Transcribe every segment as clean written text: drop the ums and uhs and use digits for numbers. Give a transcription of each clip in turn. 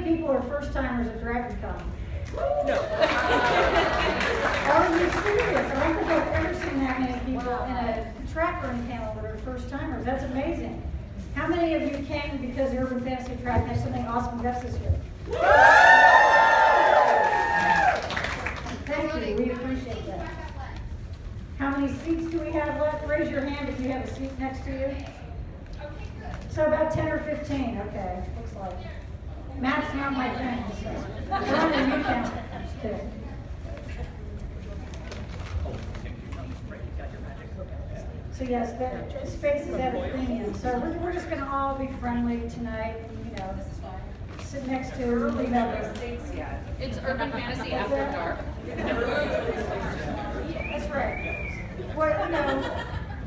people are first timers at DragonCon? No. Are you serious? I don't think I've ever seen that many people in a track running panel that are first timers. That's amazing. How many of you came because the Urban Fantasy Track has something awesome guests this year? Thank you, we appreciate that. How many seats do we have left? Raise your hand if you have a seat next to you. So about 10 or 15, okay, looks like. Math's not my thing, so. Brennan, you count. Just kidding. So yes, the space is at a premium. So we're just going to all be friendly tonight, and, you know, sit next to early members. It's Urban Fantasy After Dark. That's right. Well, you know,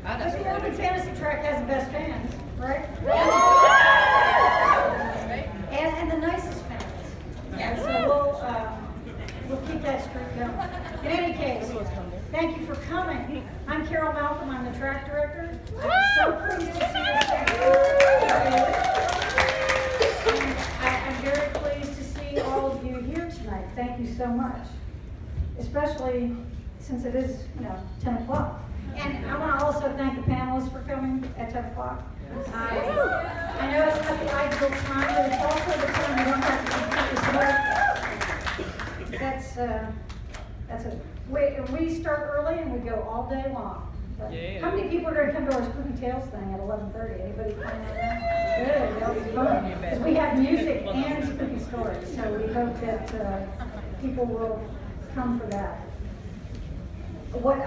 the Urban Fantasy Track has the best fans, right? And the nicest fans. Yeah. So we'll keep that streak going. In any case, thank you for coming. I'm Carol Malcolm. I'm the track director. I'm so pleased to see you. I'm very pleased to see all of you here tonight. Thank you so much. Especially since it is, 10 o'clock. And I want to also thank the panelists for coming at 10 o'clock. I know it's not the ideal time, but it's also the time you don't have to keep this work. That's a we start early and we go all day long. Yeah. How many people are going to come to our Spooky Tales thing at 11:30? Anybody planning on that? Good, that'll be fun. Because we have music and spooky stories, so we hope that people will come for that. One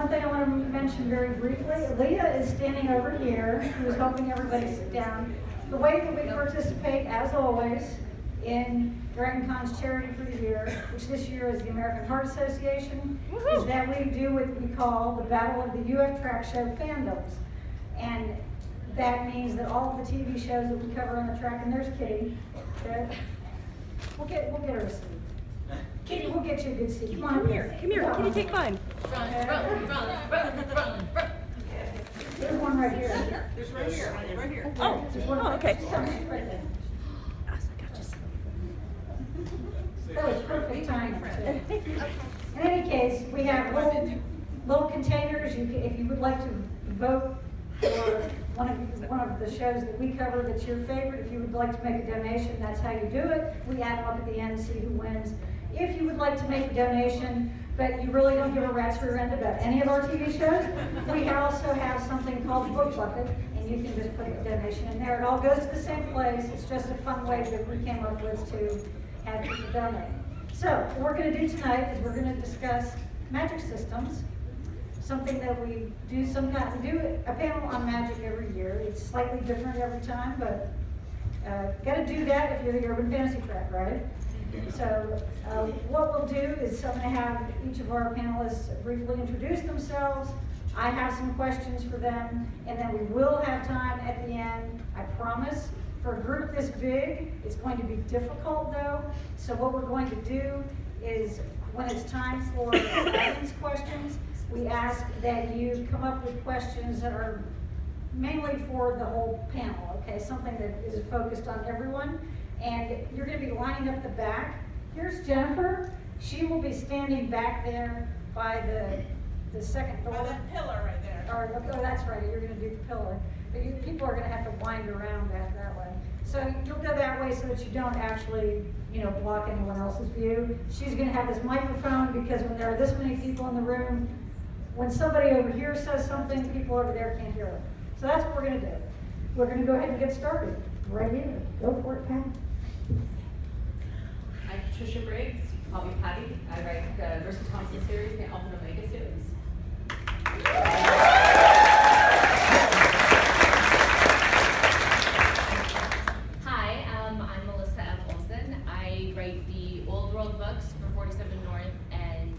thing I want to mention very briefly, Leah is standing over here, who is helping everybody sit down. The way that we participate, as always, in DragonCon's charity for the year, which this year is the American Heart Association, is that we do what we call the Battle of the UF Track Show fandoms. And that means that all of the TV shows that we cover on the track, and there's Kitty, okay? We'll get her a seat. Kitty, we'll get you a good seat. Come on here. Come here. Kitty, take mine. Run. There's one right here. There's right here. Right here. Oh, okay. Right there. That was perfect timing. In any case, we have little containers. If you would like to vote for one of the shows that we cover that's your favorite, if you would like to make a donation, that's how you do it. We add them up at the end, see who wins. If you would like to make a donation, but you really don't give a rat's rear end about any of our TV shows, we also have something called the Book Bucket, and you can just put a donation in there. It all goes to the same place. It's just a fun way that we came up with to have people donate. So what we're going to do tonight is we're going to discuss magic systems, something that we do sometimes. We do a panel on magic every year. It's slightly different every time, but got to do that if you're the Urban Fantasy Track, right? So what we'll do is I'm going to have each of our panelists briefly introduce themselves. I have some questions for them, and then we will have time at the end, I promise. For a group this big, it's going to be difficult though. So what we're going to do is when it's time for audience questions, we ask that you come up with questions that are mainly for the whole panel, okay? Something that is focused on everyone. And you're going to be lining up the back. Here's Jennifer. She will be standing back there by the second door. By that pillar right there. Oh, that's right. You're going to do the pillar. But people are going to have to wind around that way. So you'll go that way so that you don't actually, block anyone else's view. She's going to have this microphone because when there are this many people in the room, when somebody over here says something, people over there can't hear it. So that's what we're going to do. We're going to go ahead and get started. Right here. Go for it, Pat. I'm Patricia Briggs. I'll be Patty. I write the Versa Thompson series and the Alpha and Omega series. Hi, I'm Melissa F. Olsen. I write the Old World books for 47 North and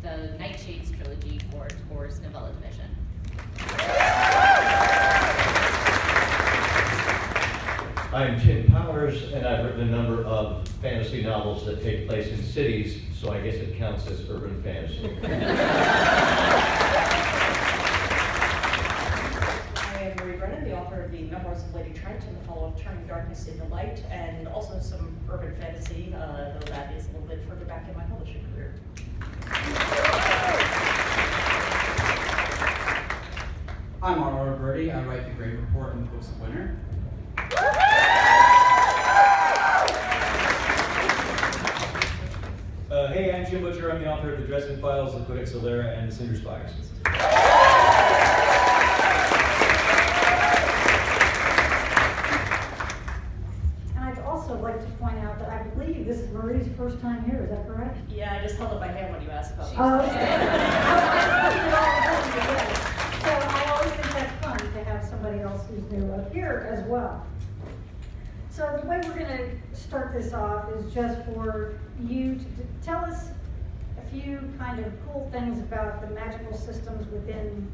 the Nightshades trilogy for Tor's Novella Division. I'm Tim Powers, and I've written a number of fantasy novels that take place in cities, so I guess it counts as urban fantasy. I am Marie Brennan, the author of the Memoirs of Lady Trent and the follow-up Turning Darkness into Light, and also some urban fantasy, though that is a little bit further back in my publishing career. I'm Virdi. I write the Great Report and the Books of Winter. Hey, I'm Jim Butcher. I'm the author of the Dresden Files, the Codex Alera, and the Cinder Spires. And I'd also like to point out that I believe this is Marie's first time here, is that correct? Yeah, I just held up my hand when you asked about Oh, okay. So I always think that's fun to have somebody else who's new up here as well. So the way we're going to start this off is just for you to tell us a few kind of cool things about the magical systems within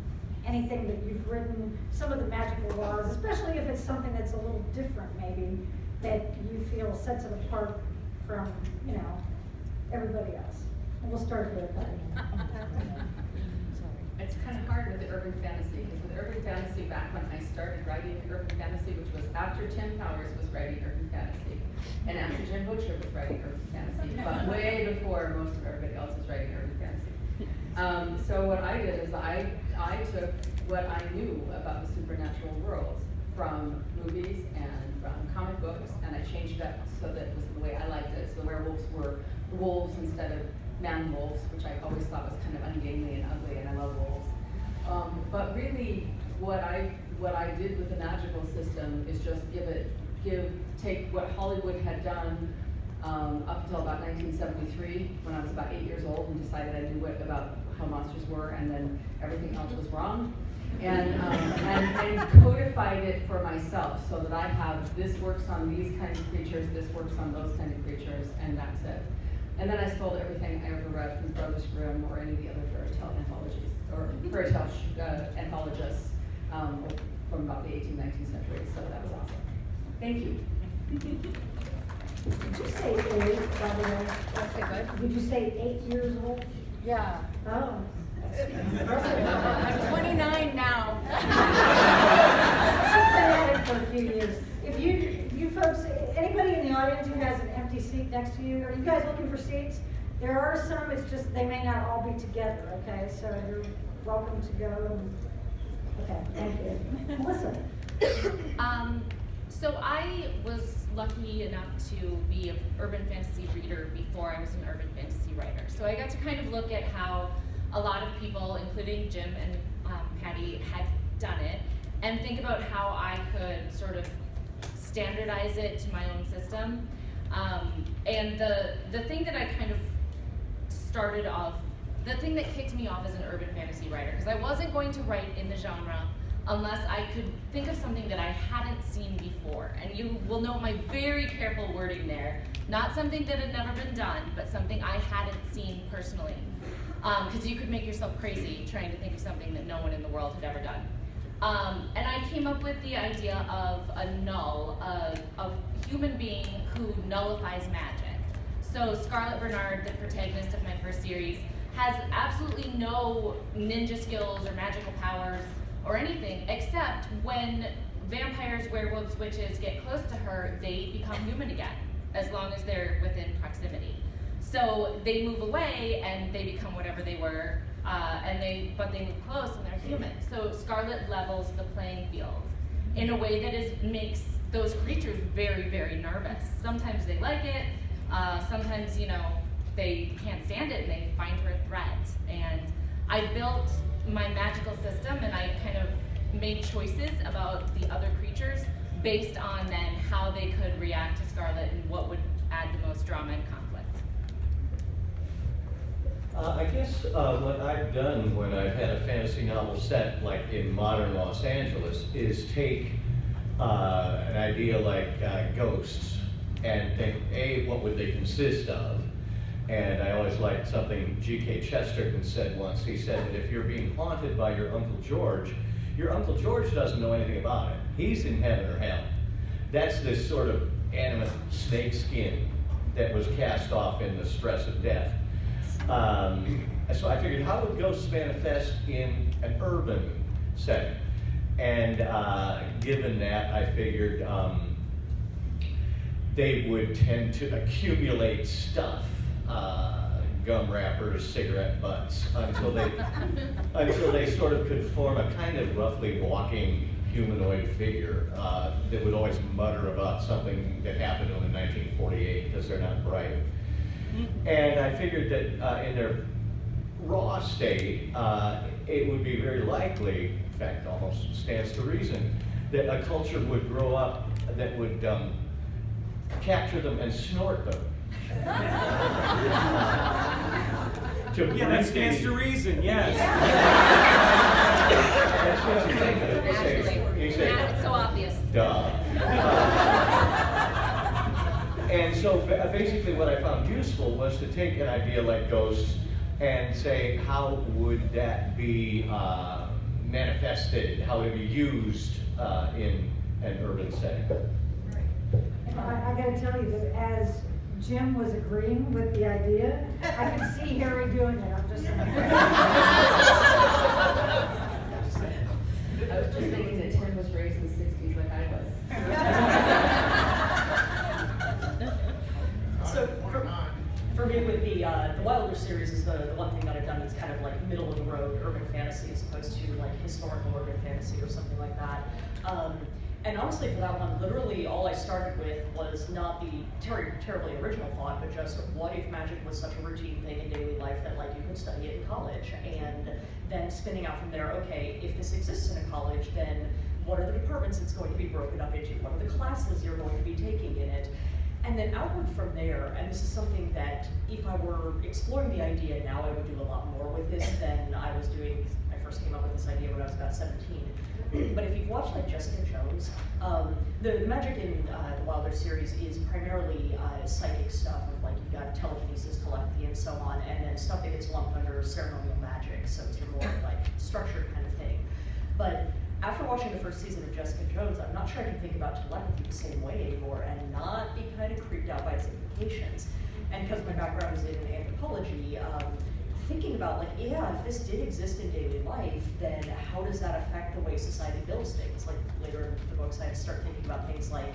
anything that you've written, some of the magical laws, especially if it's something that's a little different maybe, that you feel sets it apart from, you know, everybody else. And we'll start here, Patty. It's kind of hard with the urban fantasy, because with urban fantasy, back when I started writing urban fantasy, which was after Tim Powers was writing urban fantasy, and after Jim Butcher was writing urban fantasy, but way before most of everybody else was writing urban fantasy. So what I did is I took what I knew about the supernatural worlds from movies and from comic books, and I changed it up so that it was the way I liked it. So the werewolves were wolves instead of man-wolves, which I always thought was kind of ungainly and ugly, and I love wolves. But really, what I did with the magical system is just take what Hollywood had done up until about 1973, when I was about 8 years old, and decided I knew about how monsters were, and then everything else was wrong, and codified it for myself, so that I have this works on these kinds of creatures, this works on those kind of creatures, and that's it. And then I stole everything I ever read from Brothers Grimm or any of the other fairy tale anthologies, or fairy tale anthologists from about the 18th, 19th century. So that was awesome. Thank you. Did you say 8, by the way? That's good. Did you say 8 years old? Yeah. Oh. I'm 29 now. She's been at it for a few years. If you folks, anybody in the audience who has an empty seat next to you, are you guys looking for seats? There are some, it's just they may not all be together, okay? So you're welcome to go. Okay, thank you. Melissa. So I was lucky enough to be an urban fantasy reader before I was an urban fantasy writer. So I got to kind of look at how a lot of people, including Jim and Patty, had done it, and think about how I could sort of standardize it to my own system. And the thing that I kind of started off, the thing that kicked me off as an urban fantasy writer, because I wasn't going to write in the genre unless I could think of something that I hadn't seen before. And you will note my very careful wording there. Not something that had never been done, but something I hadn't seen personally. Because you could make yourself crazy trying to think of something that no one in the world had ever done. And I came up with the idea of a null, a human being who nullifies magic. So Scarlett Bernard, the protagonist of my first series, has absolutely no ninja skills or magical powers or anything, except when vampires, werewolves, witches get close to her, they become human again, as long as they're within proximity. So they move away and they become whatever they were, but they move close and they're human. So Scarlet levels the playing field in a way that makes those creatures very, very nervous. Sometimes they like it, sometimes, they can't stand it and they find her a threat. And I built my magical system and I kind of made choices about the other creatures based on then how they could react to Scarlet and what would add the most drama and conflict. I guess what I've done when I've had a fantasy novel set, like in modern Los Angeles, is take an idea like ghosts and think, A, what would they consist of? And I always liked something G.K. Chesterton said once. He said that if you're being haunted by your Uncle George doesn't know anything about it. He's in heaven or hell. That's this sort of animate snake skin that was cast off in the stress of death. So I figured, how would ghosts manifest in an urban setting? And given that, I figured they would tend to accumulate stuff, gum wrappers, cigarette butts, until they sort of could form a kind of roughly walking humanoid figure that would always mutter about something that happened to them in 1948 because they're not bright. And I figured that in their raw state, it would be very likely, in fact, almost stands to reason, that a culture would grow up that would capture them and snort them. Yeah, that stands to reason, yes. Naturally. Yeah, it's so obvious. Duh. And so basically what I found useful was to take an idea like ghosts and say, how would that be manifested, how would it be used in an urban setting? And I gotta tell you that as Jim was agreeing with the idea, I could see Harry doing it, I'm just saying. I was just thinking that Tim was raised in the 60s like I was. So for me, with the Wilder series is the one thing that I've done that's kind of like middle of the road urban fantasy as opposed to like historical urban fantasy or something like that. And honestly, for that one, literally all I started with was not the terribly original thought, but just what if magic was such a routine thing in daily life that like you could study it in college, and then spinning out from there. Okay, if this exists in a college, then what are the departments it's going to be broken up into? What are the classes you're going to be taking in it? And then outward from there, and this is something that if I were exploring the idea now, I would do a lot more with this than I was doing. I first came up with this idea when I was about 17. But if you've watched like Jessica Jones, the magic in the Wilder series is primarily psychic stuff, with like you've got telekinesis, telepathy, and so on, and then stuff that gets lumped under ceremonial magic, so it's your more like structured kind of thing. But after watching the first season of Jessica Jones, I'm not sure I can think about telepathy the same way anymore and not be kind of creeped out by its implications. And because my background is in anthropology, thinking about like, yeah, if this did exist in daily life, then how does that affect the way society builds things? Like later in the books, I start thinking about things like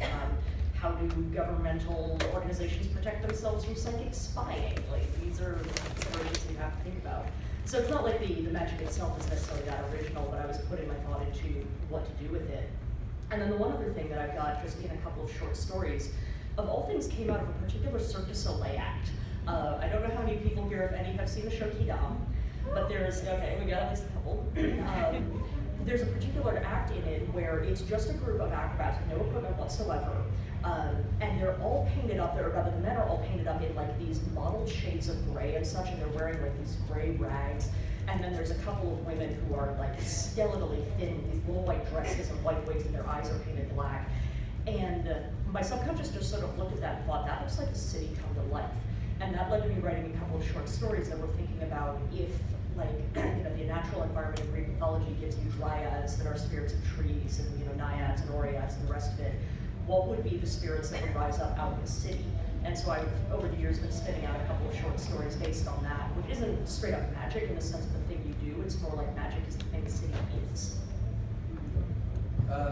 how do governmental organizations protect themselves from psychic spying? Like these are considerations you have to think about. So it's not like the magic itself is necessarily that original, but I was putting my thought into what to do with it. And then the one other thing that I've got just in a couple of short stories, of all things, came out of a particular Cirque du Soleil act. I don't know how many people here, if any, have seen the show Kidam, but there's, okay, we got at least a couple. There's a particular act in it where it's just a group of acrobats with no equipment whatsoever, and they're all painted up, the men are all painted up in like these mottled shades of gray and such, and they're wearing like these gray rags. And then there's a couple of women who are like skeletally thin with these little white dresses and white wigs, and their eyes are painted black. And my subconscious just sort of looked at that and thought, that looks like a city come to life. And that led to me writing a couple of short stories that were thinking about if, like, you know, the natural environment of Greek mythology gives you dryads that are spirits of trees, and, you know, naiads and oreads and the rest of it, what would be the spirits that would rise up out of the city? And so I've, over the years, been spinning out a couple of short stories based on that, which isn't straight up magic in the sense of the thing you do, it's more like magic is the thing the city is.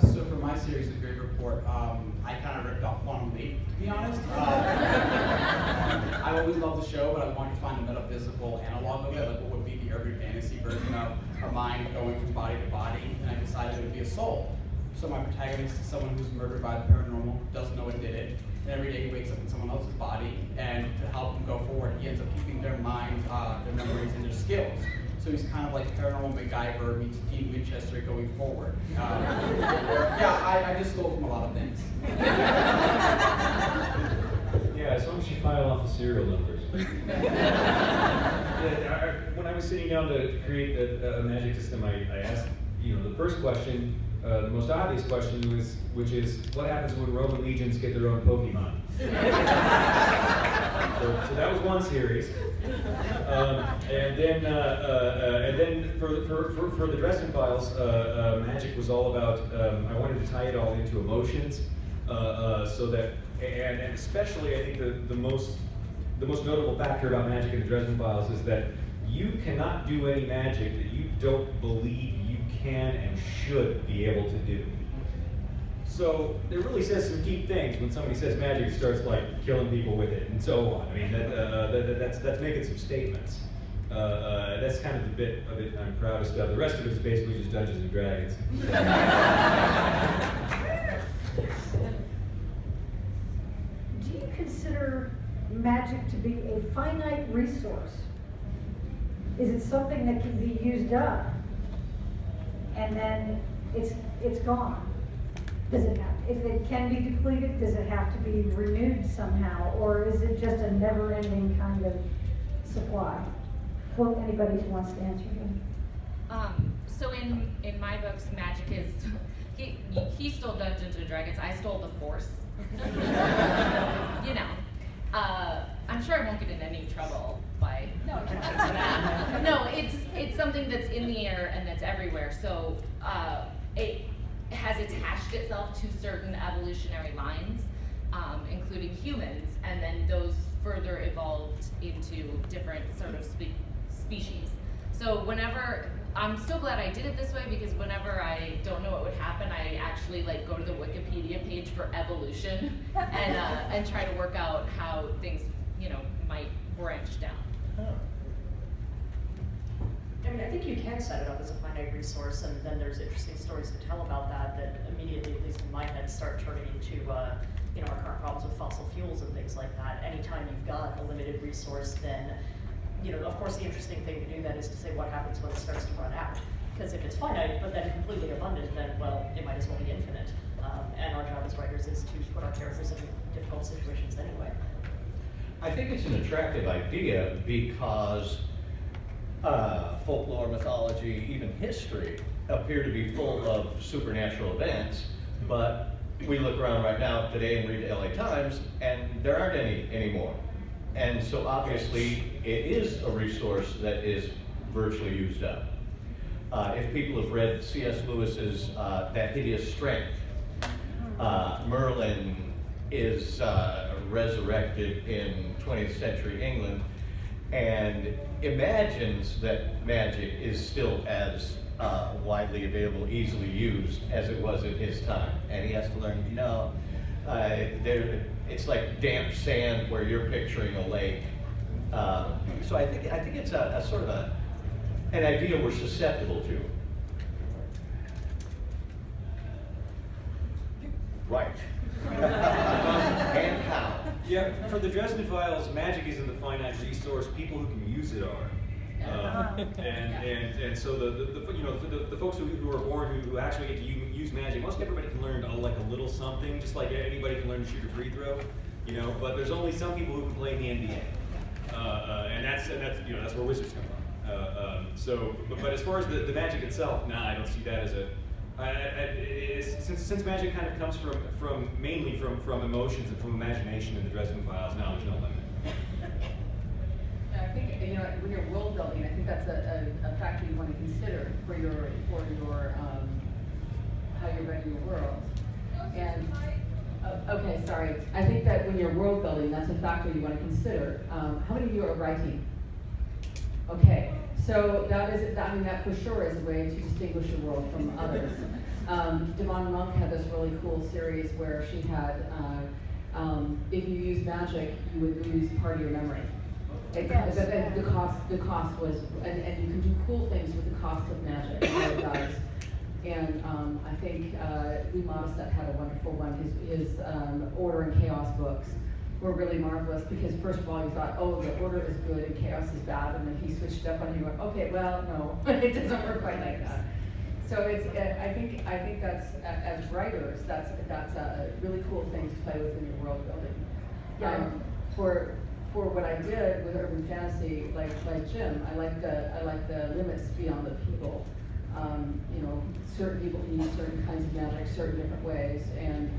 So for my series, The Great Report, I kind of ripped off Quantum Leap, to be honest. I always loved the show, but I wanted to find a metaphysical analog of it, like what would be the urban fantasy version of a mind going from body to body, and I decided it would be a soul. So my protagonist is someone who's murdered by the paranormal, doesn't know what did it, and every day he wakes up in someone else's body, and to help him go forward, he ends up keeping their mind, their memories, and their skills. So he's kind of like Paranormal MacGyver meets Dean Winchester going forward. Yeah, I just stole from a lot of things. Yeah, as long as you file off the serial numbers. When I was sitting down to create a magic system, I asked, you know, the first question, the most obvious question which is, what happens when Roman legions get their own Pokemon? So that was one series. And then for the Dresden Files, magic was all about. I wanted to tie it all into emotions, so that, and especially I think the most notable factor about magic in the Dresden Files is that you cannot do any magic that you don't believe you can and should be able to do. So it really says some deep things when somebody says magic starts like killing people with it and so on. I mean, that's making some statements. That's kind of the bit of it I'm proudest of. The rest of it is basically just Dungeons and Dragons. Do you consider magic to be a finite resource? Is it something that can be used up and then it's gone? Does it have, if it can be depleted, does it have to be renewed somehow, or is it just a never-ending kind of supply? Well, anybody who wants to answer them. So in my books, magic is, he stole Dungeons and Dragons, I stole the Force. You know, I'm sure I won't get in any trouble by that. No, it's something that's in the air and that's everywhere. So it has attached itself to certain evolutionary lines, including humans, and then those further evolved into different sort of species. So whenever, I'm so glad I did it this way, because whenever I don't know what would happen, I actually like go to the Wikipedia page for evolution and try to work out how things, you know, might branch down. I mean, I think you can set it up as a finite resource, and then there's interesting stories to tell about that immediately, at least in my head, start turning into, you know, our current problems with fossil fuels and things like that. Anytime you've got a limited resource, then, you know, of course the interesting thing to do then is to say what happens when it starts to run out. Because if it's finite, but then completely abundant, then, well, it might as well be infinite. And our job as writers is to put our characters in difficult situations anyway. I think it's an attractive idea because folklore, mythology, even history appear to be full of supernatural events, but we look around right now today and read the LA Times, and there aren't any anymore. And so obviously it is a resource that is virtually used up. If people have read C.S. Lewis's That Hideous Strength, Merlin is resurrected in 20th century England and imagines that magic is still as widely available, easily used as it was in his time. And he has to learn, you know, it's like damp sand where you're picturing a lake. So I think it's a sort of an idea we're susceptible to. Right. And how? Yeah, for the Dresden Files, magic isn't the finite resource. People who can use it are. And so the folks who are born who actually get to use magic, most everybody can learn like a little something, just like anybody can learn to shoot a free throw, you know. But there's only some people who can play in the NBA, and that's you know, that's where wizards come from. But as far as the magic itself, nah, I don't see that as a. Since magic kind of comes mainly from emotions and from imagination in the Dresden Files, no, there's no limit. I think, you know, when you're world building, I think that's a factor you want to consider for your how you're writing your world. And okay, sorry. I think that when you're world building, that's a factor you want to consider. How many of you are writing? Okay, so that for sure is a way to distinguish your world from others. Devon Monk had this really cool series where she had, if you use magic, you would lose part of your memory. The cost was, and you can do cool things with the cost of magic, it does. And I think Lee Modestet had a wonderful one. His Order and Chaos books were really marvelous because first of all you thought, oh, the order is good and chaos is bad, and then he switched up on you and went, okay, well, no, it doesn't work quite like that. So it's, I think that's, as writers, that's a really cool thing to play with in your world building. Yeah. For what I did with urban fantasy, like Jim, I like the limits beyond the people. You know, certain people can use certain kinds of magic, certain different ways, and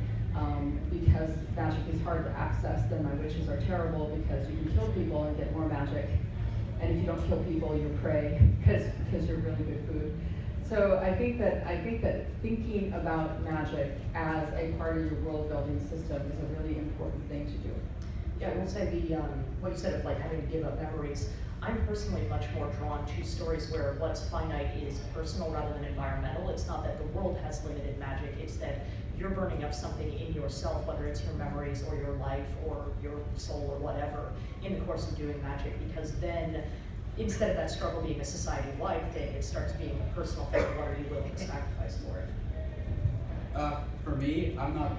because magic is hard to access, then my witches are terrible because you can kill people and get more magic, and if you don't kill people, you're prey because you're really good food. So I think that thinking about magic as a part of your world building system is a really important thing to do. Yeah, I will say what you said of like having to give up memories. I'm personally much more drawn to stories where what's finite is personal rather than environmental. It's not that the world has limited magic, it's that you're burning up something in yourself, whether it's your memories or your life or your soul or whatever, in the course of doing magic, because then instead of that struggle being a society-wide thing, it starts being a personal thing. What are you willing to sacrifice for it? For me, I'm not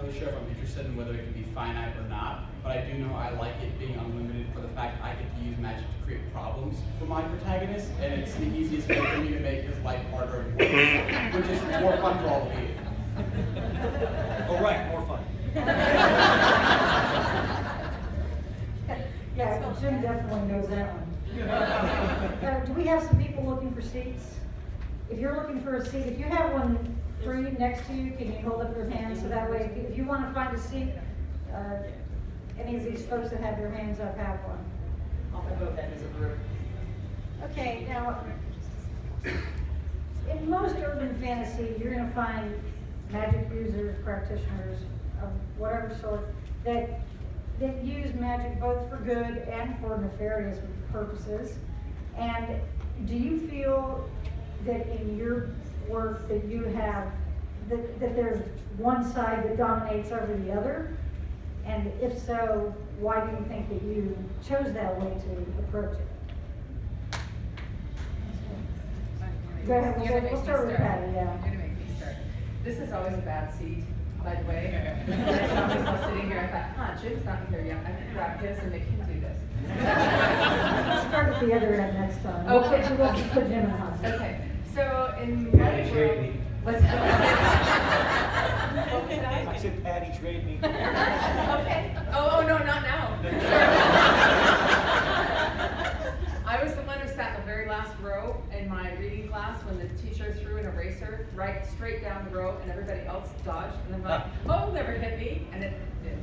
really sure if I'm interested in whether it can be finite or not, but I do know I like it being unlimited for the fact I get to use magic to create problems for my protagonist, and it's the easiest way for me to make his life harder and worse, which is more fun for all of you. Oh, right, more fun. Yeah, Jim definitely knows that one. Do we have some people looking for seats? If you're looking for a seat, if you have one free next to you, can you hold up your hand so that way, if you want to find a seat, any of these folks that have their hands up have one. Off at both ends of the room. Okay, now, in most urban fantasy, you're going to find magic users, practitioners of whatever sort that use magic both for good and for nefarious purposes. And do you feel that in your work that you have, that there's one side that dominates over the other? And if so, why do you think that you chose that way to approach it? Go ahead, we'll start with Patty, yeah. You're gonna make me start. This is always a bad seat, by the way. I saw myself sitting here, I thought, Jim's not here yet, I can grab his and make him do this. We'll start at the other end next time. Okay. We'll just put Jim in the hospital. Okay, so in Patty my trade world, me. what's what was that? I said, Patty, trade me. Okay. Oh, no, not now. I was the one who sat in the very last row in my reading class when the teacher threw an eraser right straight down the row and everybody else dodged. And I'm like, oh, it'll never hit me. And it did.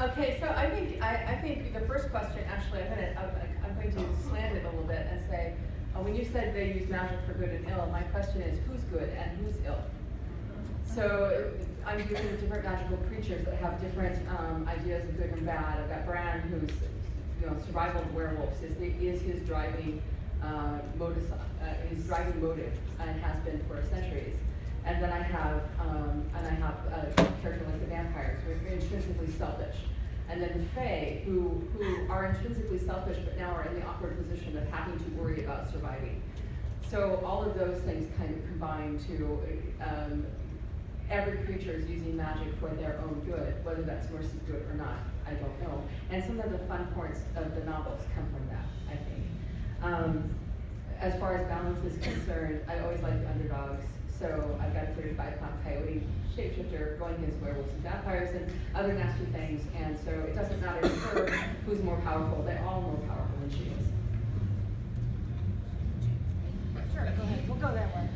Okay, so I think the first question, actually, I'm going to slant it a little bit and say, when you said they use magic for good and ill, my question is, who's good and who's ill? So I'm dealing with different magical creatures that have different ideas of good and bad. I've got Brennan, who's survival of werewolves is his driving motive, and has been for centuries. And then I have a character like the vampires, who are intrinsically selfish. And then the Fae, who are intrinsically selfish, but now are in the awkward position of having to worry about surviving. So all of those things kind of combine to every creature is using magic for their own good, whether that's Mercy's good or not, I don't know. And some of the fun parts of the novels come from that, I think. As far as balance is concerned, I always like the underdogs. So I've got a 35-pound coyote shapeshifter going against werewolves and vampires and other nasty things. And so it doesn't matter to her who's more powerful. They're all more powerful than she is. Sure, go ahead. We'll go that way.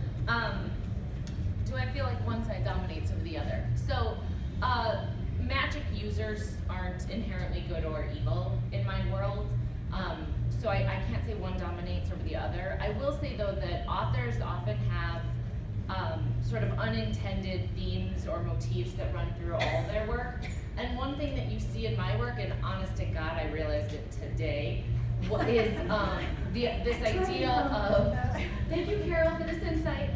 Do I feel like one side dominates over the other? So, magic users aren't inherently good or evil in my world. So I can't say one dominates over the other. I will say though that authors often have sort of unintended themes or motifs that run through all their work. And one thing that you see in my work, and honest to God, I realized it today, is this idea of, thank you Carol for this insight,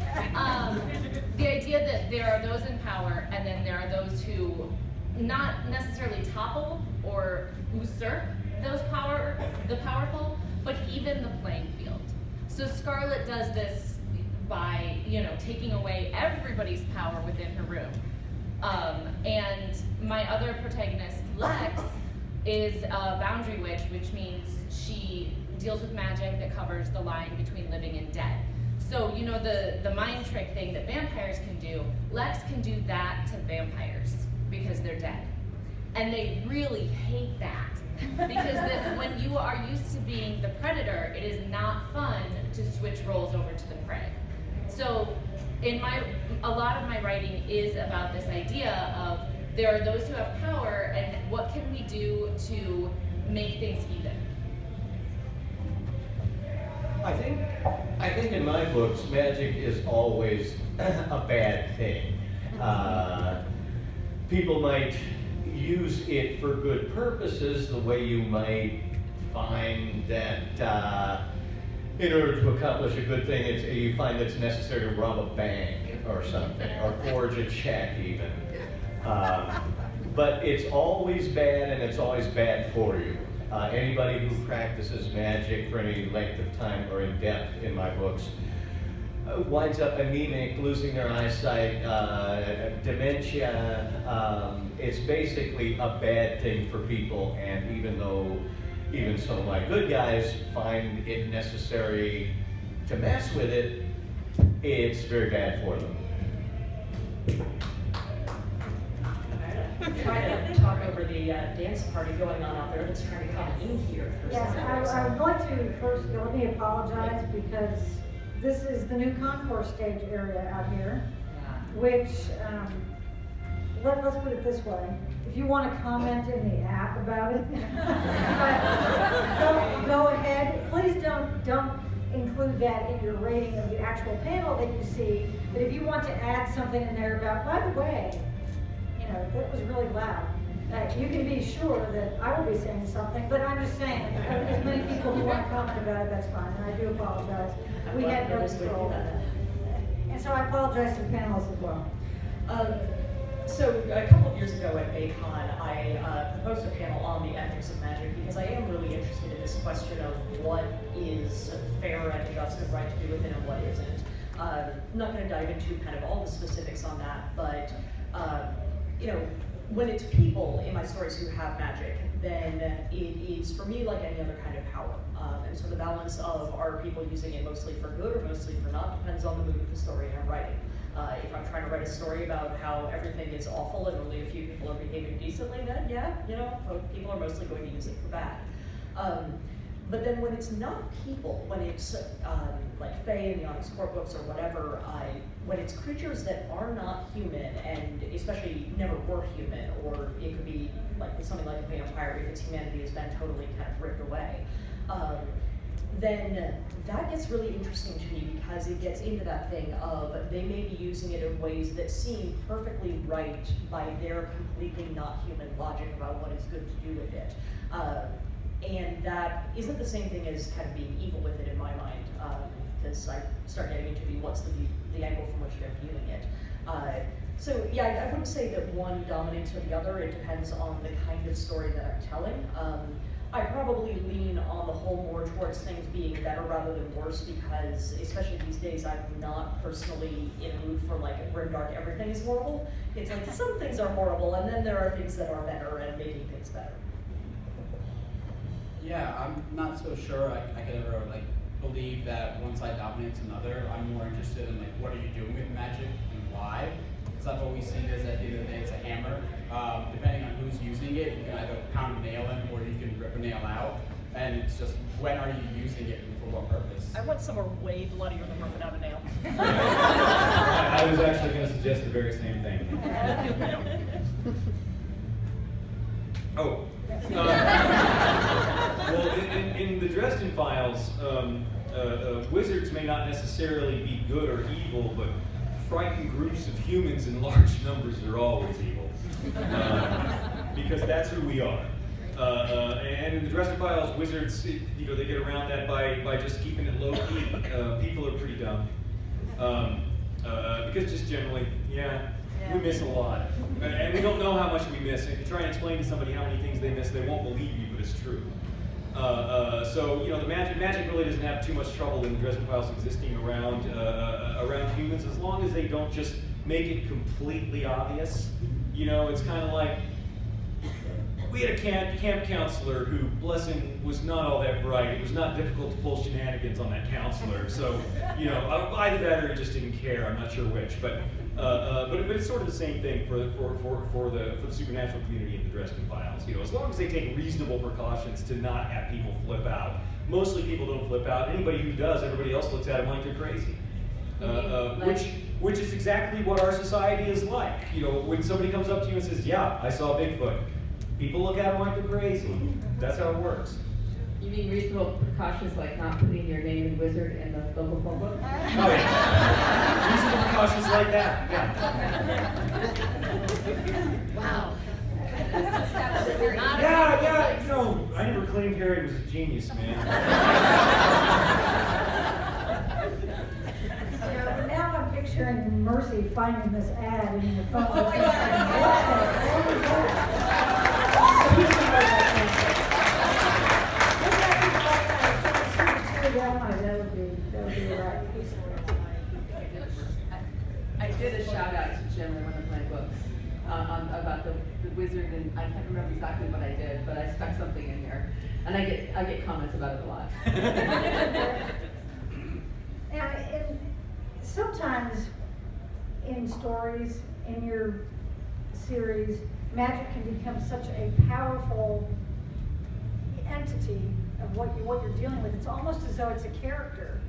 the idea that there are those in power and then there are those who not necessarily topple or usurp the powerful, but even the playing field. So Scarlet does this by, taking away everybody's power within her room. And my other protagonist, Lex, is a boundary witch, which means she deals with magic that covers the line between living and dead. So, the mind trick thing that vampires can do, Lex can do that to vampires because they're dead. And they really hate that. Because when you are used to being the predator, it is not fun to switch roles over to the prey. So a lot of my writing is about this idea of there are those who have power and what can we do to make things even? I think in my books, magic is always a bad thing. People might, use it for good purposes, the way you might find that in order to accomplish a good thing, you find it's necessary to rob a bank or something, or forge a check even. But it's always bad, and it's always bad for you. Anybody who practices magic for any length of time or in depth in my books winds up anemic, losing their eyesight, dementia. It's basically a bad thing for people, and even so my good guys find it necessary to mess with it, it's very bad for them. I'm trying to talk over the dance party going on out there that's trying to come in here. Yes, I would like to first, let me apologize because this is the new concourse stage area out here, which, let's put it this way. If you want to comment in the app about it, go ahead. Please don't include that in your rating of the actual panel that you see. But if you want to add something in there about, by the way, you know, that was really loud. You can be sure that I will be saying something, but I'm just saying, as many people who want to comment about it, that's fine, and I do apologize. We had no control. And so I apologize to the panelists as well. So a couple of years ago at ACON, I proposed a panel on the ethics of magic because I am really interested in this question of what is fair and just and right to do with it and what isn't. I'm not going to dive into kind of all the specifics on that, but you know, when it's people in my stories who have magic, then it is for me like any other kind of power. And so the balance of are people using it mostly for good or mostly for not depends on the mood of the story I'm writing. If I'm trying to write a story about how everything is awful and only a few people are behaving decently, then yeah, you know, people are mostly going to use it for bad. But then when it's not people, when it's like Fae in the Onyx Court books or whatever, when it's creatures that are not human and especially never were human, or it could be like with something like a vampire if its humanity has been totally kind of ripped away, then that gets really interesting to me because it gets into that thing of they may be using it in ways that seem perfectly right by their completely not human logic about what is good to do with it. And that isn't the same thing as kind of being evil with it in my mind, because I start getting into what's the angle from which they're viewing it. So yeah, I wouldn't say that one dominates or the other. It depends on the kind of story that I'm telling. I probably lean on the whole more towards things being better rather than worse because, especially these days, I'm not personally in a mood for like a grim dark everything is horrible. It's like some things are horrible and then there are things that are better and making things better. Yeah, I'm not so sure I could ever like believe that one side dominates another. I'm more interested in like what are you doing with magic and why. Because that's what we see is at the end of the day it's a hammer. Depending on who's using it, you can either pound a nail in or you can rip a nail out. And it's just when are you using it and for what purpose? I went somewhere way bloodier than ripping out a nail. I was actually going to suggest the very same thing. Oh. Well, in the Dresden Files, wizards may not necessarily be good or evil, but frightened groups of humans in large numbers are always evil. Because that's who we are. And in the Dresden Files, wizards, they get around that by just keeping it low-key. People are pretty dumb. Because just generally, we miss a lot. And we don't know how much we miss. If you try and explain to somebody how many things they miss, they won't believe you, but it's true. So the magic really doesn't have too much trouble in the Dresden Files existing around humans, as long as they don't just make it completely obvious. It's kind of like, we had a camp counselor who, bless him, was not all that bright. It was not difficult to pull shenanigans on that counselor. So, either that or he just didn't care. I'm not sure which, but it's sort of the same thing for the supernatural community in the Dresden Files. As long as they take reasonable precautions to not have people flip out. Mostly people don't flip out. Anybody who does, everybody else looks at them like they're crazy. Which is exactly what our society is like. When somebody comes up to you and says, "Yeah, I saw Bigfoot," people look at them like they're crazy. That's how it works. You mean reasonable precautions like not putting your name in wizard in the local phone book? Oh, yeah. Reasonable precautions like that, yeah. Wow. is a genius, man. But now I'm picturing Mercy finding this ad in the phone. Oh my That would be right. I did a shout out to Jim in one of my books about the wizard, and I can't remember exactly what I did, but I stuck something in here, and I get comments about it a lot. And sometimes in stories, in your series, magic can become such a powerful entity of what you're dealing with. It's almost as though it's a character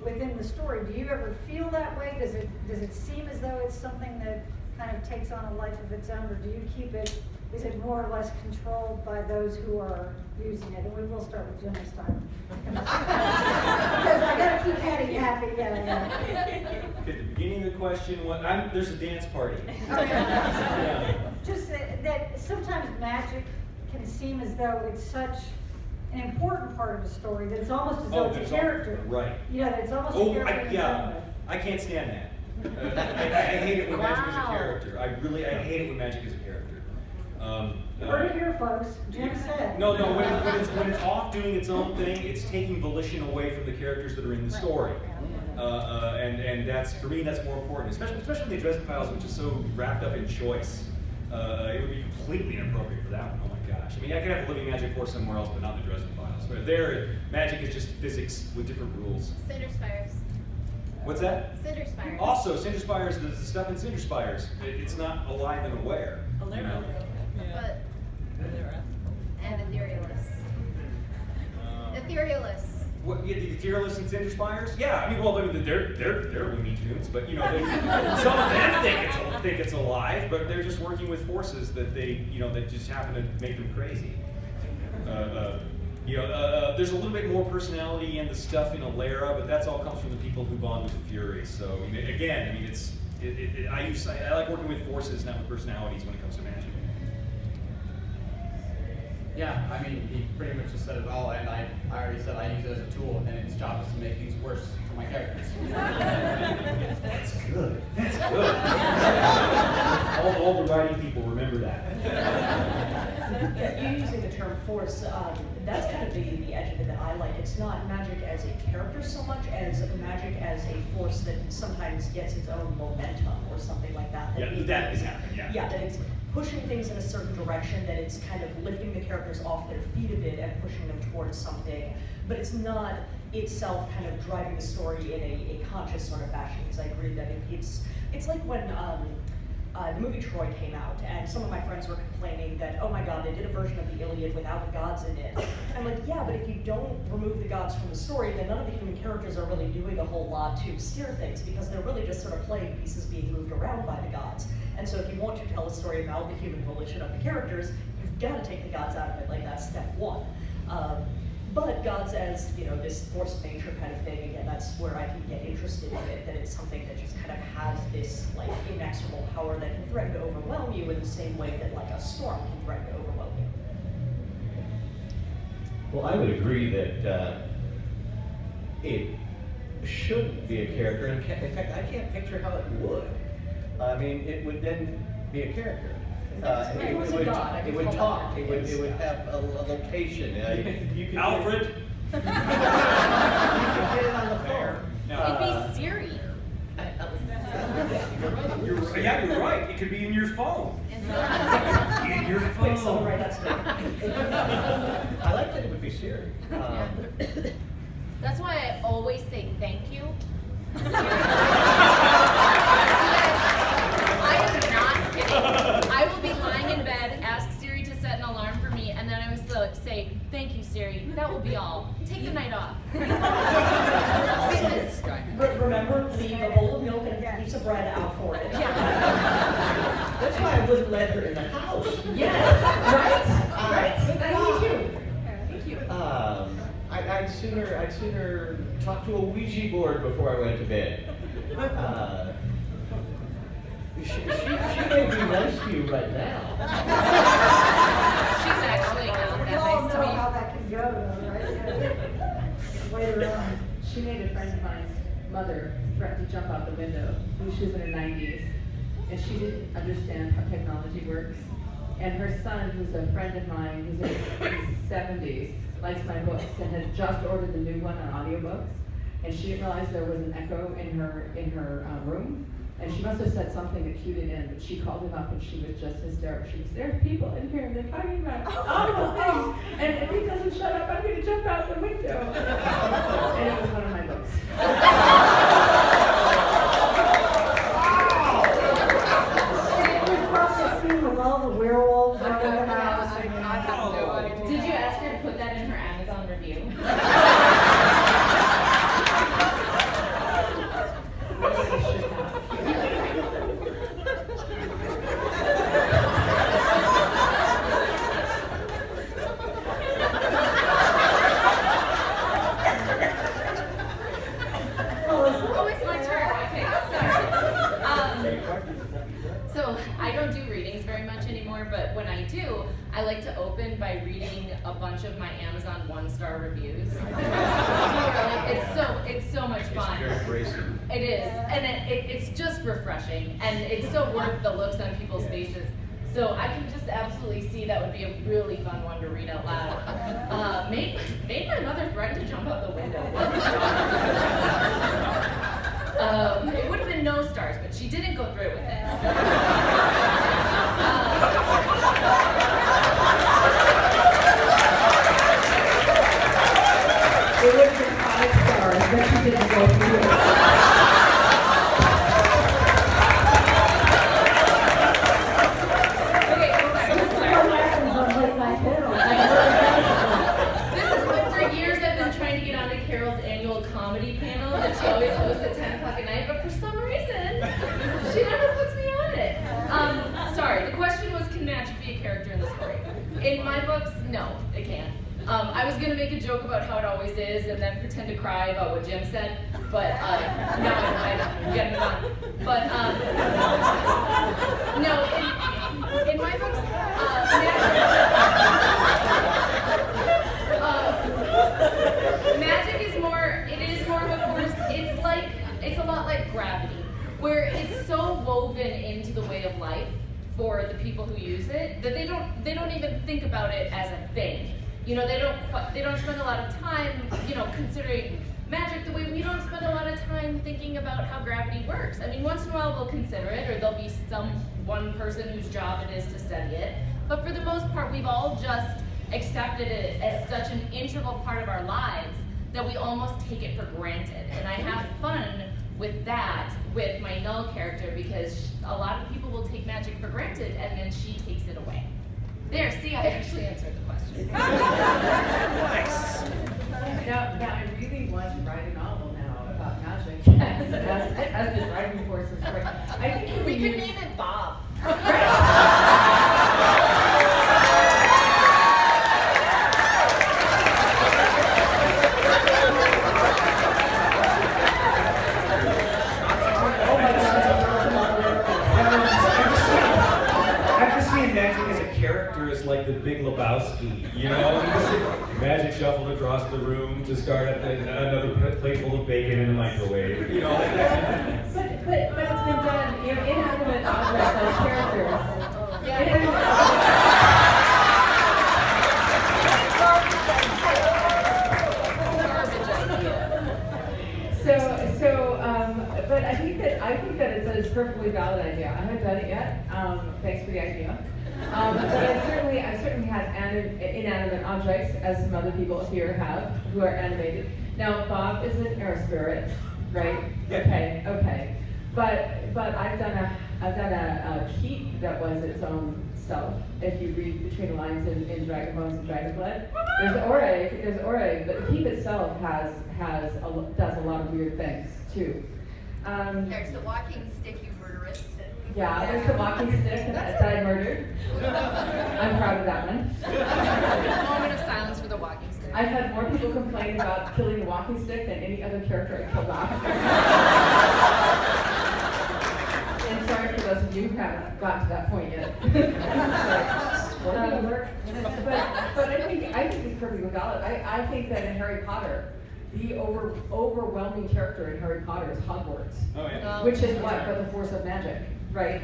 within the story. Do you ever feel that way? Does it seem as though it's something that kind of takes on a life of its own, or do you keep it? Is it more or less controlled by those who are using it? And we will start with Jim this time. Because I gotta keep Patty happy. Yeah. At the beginning of the question, there's a dance party. Yeah. Just that sometimes magic can seem as though it's such an important part of the story that it's almost as though it's a character. Right. You know, that it's almost a character in its own way. I can't stand that. I hate it when magic is a character. I hate it when magic is a character. Heard it here, folks. Jim said. No, when it's off doing its own thing, it's taking volition away from the characters that are in the story. And that's, for me, that's more important, especially with the Dresden Files, which is so wrapped up in choice. It would be completely inappropriate for that one. Oh my gosh. I mean, I could have a living magic force somewhere else, but not the Dresden Files. But there, magic is just physics with different rules. Cinder Spires. What's that? Cinder Spires. Also, Cinder Spires, the stuff in Cinder Spires, it's not alive and aware. You know? But, and Etherealist. Etherealist. What, the Etherealists and Cinder Spires? Yeah, I mean, they're Looney Tunes, but you know, some of them think it's alive, but they're just working with forces that that just happen to make them crazy. There's a little bit more personality in the stuff in Alera, but that's all comes from the people who bond with the Furies. So again, I like working with forces, not with personalities when it comes to magic. Yeah, I mean, he pretty much just said it all, and I already said I use it as a tool, and its job is to make things worse for my characters. That's good. That's good. all the writing people remember that. Yeah, you using the term force, that's kind of the edge of it that I like. It's not magic as a character so much as magic as a force that sometimes gets its own momentum or something like that. That is happening, yeah. Yeah, that it's pushing things in a certain direction, that it's kind of lifting the characters off their feet a bit and pushing them towards something, but it's not itself kind of driving the story in a conscious sort of fashion, because I agree that it's like when the movie Troy came out, and some of my friends were complaining that, oh my god, they did a version of the Iliad without the gods in it. I'm like, yeah, but if you don't remove the gods from the story, then none of the human characters are really doing a whole lot to steer things, because they're really just sort of playing pieces being moved around by the gods. And so if you want to tell a story about the human volition of the characters, you've got to take the gods out of it, like that's step one. But gods as, this force of nature kind of thing, again, that's where I can get interested in it, that it's something that just kind of has this like inexorable power that can threaten to overwhelm you in the same way that like a storm can threaten to overwhelm you. Well, I would agree that it should be a character. In fact, I can't picture how it would. I mean, it would then be a character. It would talk. It would have a location. You could Alfred. You could get it on the phone. It'd be Siri. You're right. It could be in your phone. In your phone. Quick, someone write that down. I like that it would be Siri. That's why I always say thank you. I am not kidding. I will be lying in bed, ask Siri to set an alarm for me, and then I will say, thank you, Siri. That will be all. Take the night off. But remember, leave a bowl of milk and a piece of bread out for it. That's why I wouldn't let her in the house. Yes, right? Me too. Thank you. I'd sooner talk to a Ouija board before I went to bed. She may be nice to you right now. She's actually not We that all nice know to me. how that can go, though. friend of mine's mother threatened to jump out the window. She was in her 90s, and she didn't understand how technology works. And her son, who's a friend of mine, who's in his 70s, likes my books and had just ordered the new one on audiobooks. And she didn't realize there was an echo in her room. And she must have said something that cued it in, but she called him up and she was just hysterical. She was, there's people in here and they're talking about awful things. And if he doesn't shut up, I'm going to jump out the window. And it was one of my books. With all the werewolves running around. Did you ask her to put that in her Amazon review? Oh, it's my turn. Okay, sorry. So I don't do readings very much anymore, but when I do, I like to open by reading a bunch of my Amazon 1-star reviews. It's so much fun. It's very bracing. It is, and it's just refreshing, and it's so worth the looks on people's faces. So I can just absolutely see that would be a really fun one to read out loud. Made my mother threaten to jump out the window. It would have been no stars, but she didn't go through with it. It would have been 5 stars, but she didn't go through it. This is what for years I've been trying to get onto Carol's annual comedy panel that she always hosts at 10 o'clock at night, but for some reason, she never puts me on it. Sorry, the question was, can magic be a character in the story? In my books, no, it can't. I was gonna make a joke about how it always is and then pretend to cry about what Jim said, but now I'm getting on. But no, in my books, magic is more, it is more of a force. It's a lot like gravity, where it's so woven into the way of life for the people who use it that they don't even think about it as a thing. You know, they don't spend a lot of time, you know, considering magic the way we don't spend a lot of time thinking about how gravity works. I mean, once in a while we'll consider it, or there'll be one person whose job it is to study it. But for the most part, we've all just accepted it as such an integral part of our lives that we almost take it for granted. And I have fun with that with my Null character because a lot of people will take magic for granted and then she takes it away. There, see, I actually answered the question. Nice. Now, I really want to write a novel now about magic as the driving force of story. I think We could name it Bob. Magic as a character is like the Big Lebowski, you know? Magic shuffled across the room to start up another plate full of bacon in the microwave, you know? But it's been done, you know, inanimate objects as characters. But I think that it's a perfectly valid idea. I haven't done it yet. Thanks for the idea. But I've certainly had inanimate objects, as some other people here have, who are animated. Now, Bob is an air spirit, right? Yeah. Okay. But I've done a keep that was its own self. If you read between the lines in Dragon Bones and Dragon Blood, there's Oreg, but the keep itself does a lot of weird things too. There's the walking stick you murderous. Yeah, there's the walking stick that I murdered. I'm proud of that one. Moment of silence for the walking stick. I've had more people complain about killing the walking stick than any other character I killed off. And sorry for those of you who haven't gotten to that point yet. But I think it's perfectly valid. I think that in Harry Potter, the overwhelming character in Harry Potter is Hogwarts. Oh, yeah. Which is what but the force of magic, right?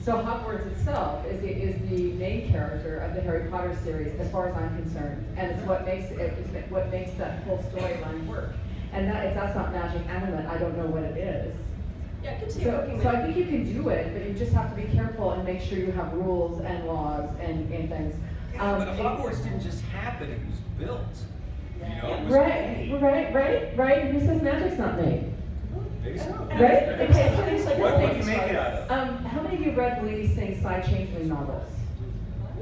So Hogwarts itself is the main character of the Harry Potter series, as far as I'm concerned, and it's what makes that whole storyline work. And if that's not magic element, I don't know what it is. Yeah, I could see So I think you can do it, but you just have to be careful and make sure you have rules and laws and things. Yeah, but Hogwarts didn't just happen, it was built. You know, it was Right. Who says magic's not made? Maybe so. Right? Okay, so things like What this. do you make it out of? How many of you read Lady Sing's Side Changeling novels?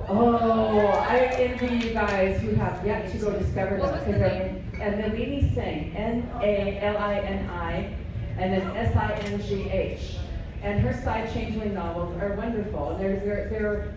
Oh, I envy you guys who have yet to go discover What them. was the name? And the Lady Sing, N-A-L-I-N-I, and then S-I-N-G-H. And her Side Changeling novels are wonderful. They're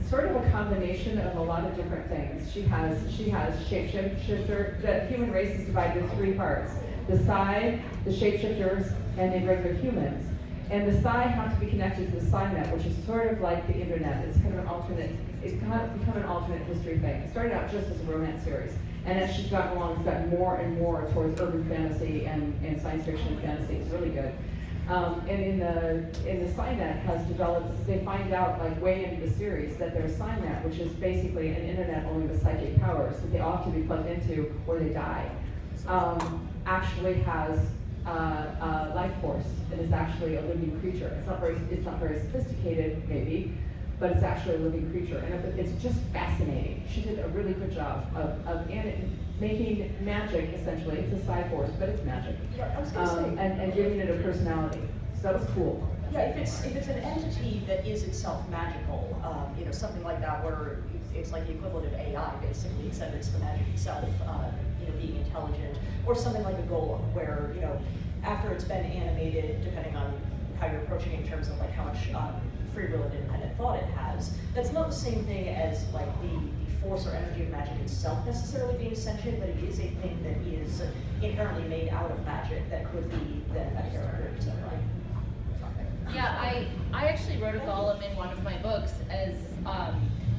sort of a combination of a lot of different things. She has shapeshifter. The human race is divided into 3 parts: the Psi, the shapeshifters, and the regular humans. And the Psi have to be connected to the Psi-net, which is sort of like the internet. It's kind of an alternate. It's kind of become an alternate history thing. It started out just as a romance series, and as she's gotten along, it's gotten more and more towards urban fantasy and science fiction and fantasy. It's really good. And in the Psi-net has developed, they find out like way into the series that their Psi-net, which is basically an internet only with psychic powers that they all have to be plugged into or they die, actually has life force and is actually a living creature. It's not very sophisticated maybe, but it's actually a living creature, and it's just fascinating. She did a really good job of making magic, essentially. It's a psi force, but it's magic. Yeah, I was gonna say. And giving it a personality. So that was cool. Yeah, if it's an entity that is itself magical, something like that, where it's like the equivalent of AI, basically, except it's the magic itself, being intelligent, or something like a golem, where after it's been animated, depending on how you're approaching it in terms of like how much free will and independent thought it has, that's not the same thing as like the force or energy of magic itself necessarily being sentient, but it is a thing that is inherently made out of magic that could be then a character in its own right. Yeah, I actually wrote a golem in one of my books as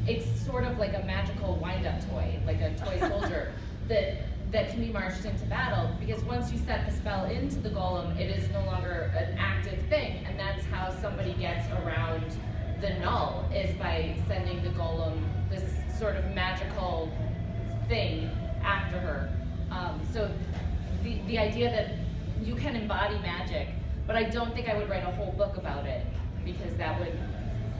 it's sort of like a magical wind-up toy, like a toy soldier that can be marched into battle, because once you set the spell into the golem, it is no longer an active thing, and that's how somebody gets around the null, is by sending the golem this sort of magical thing after her. So the idea that you can embody magic, but I don't think I would write a whole book about it, because that would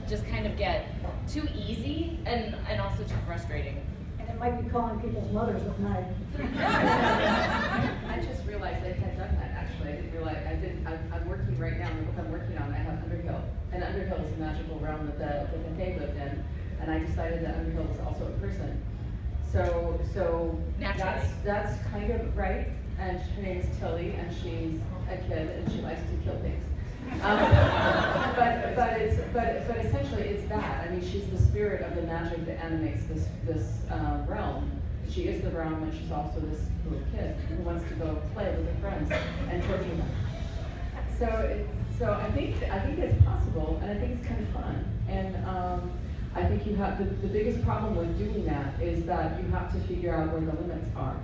just kind of get too easy and also too frustrating. And it might be calling people's mothers at night. I just realized I had done that, actually. I didn't realize, I'm working right now, in the book I'm working on, I have Underhill. And Underhill is a magical realm that the Fae lived in. And I decided that Underhill was also a person. So that's kind of right. And her name is Tilly, and she's a kid, and she likes to kill things. But essentially it's that. I mean, she's the spirit of the magic that animates this realm. She is the realm, and she's also this little kid who wants to go play with her friends and torture them. So I think it's possible, and I think it's kind of fun. And I think you have the biggest problem with doing that is that you have to figure out where the limits are,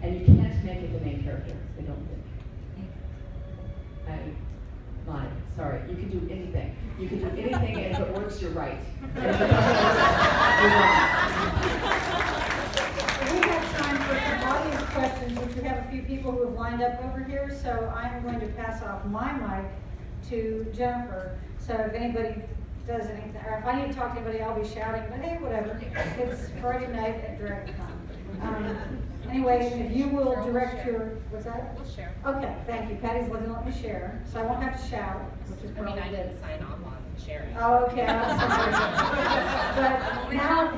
and you can't make it the main character. I don't think. Lied. Sorry. You can do anything. You can do anything, and if it works, you're right. And if it doesn't work, you're wrong. We have time for some audience questions, which we have a few people who have lined up over here, so I'm going to pass off my mic to Jennifer. So if anybody does anything, or if I need to talk to anybody, I'll be shouting, but hey, whatever. It's Friday night at DragonCon. Anyway, if you will direct your, what's that? We'll share. Okay, thank you. Patty's letting me share, so I won't have to shout, which is I probably mean, I good. didn't sign off on sharing. Oh, okay, I'm sorry. But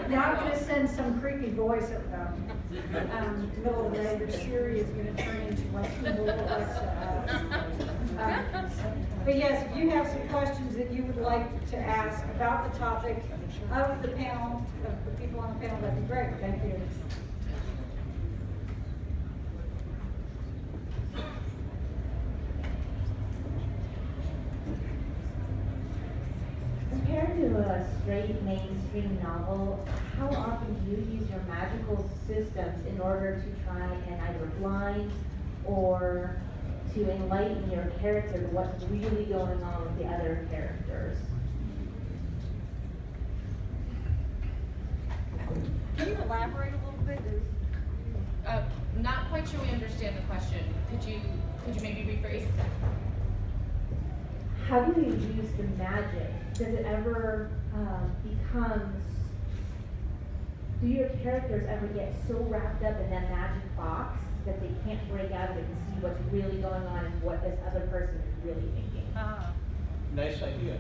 now I'm gonna send some creepy voice at them. Middle of the day, your Siri is gonna turn into like little Alexa. But yes, if you have some questions that you would like to ask about the topic of the panel, of the people on the panel, that'd be great. Thank you. Compared to a straight mainstream novel, how often do you use your magical systems in order to try and either blind or to enlighten your character to what's really going on with the other characters? Can you elaborate a little bit? Not quite sure we understand the question. Could you maybe rephrase? How do you use the magic? Does it ever do your characters ever get so wrapped up in that magic box that they can't break out of it and see what's really going on and what this other person is really thinking? Nice idea.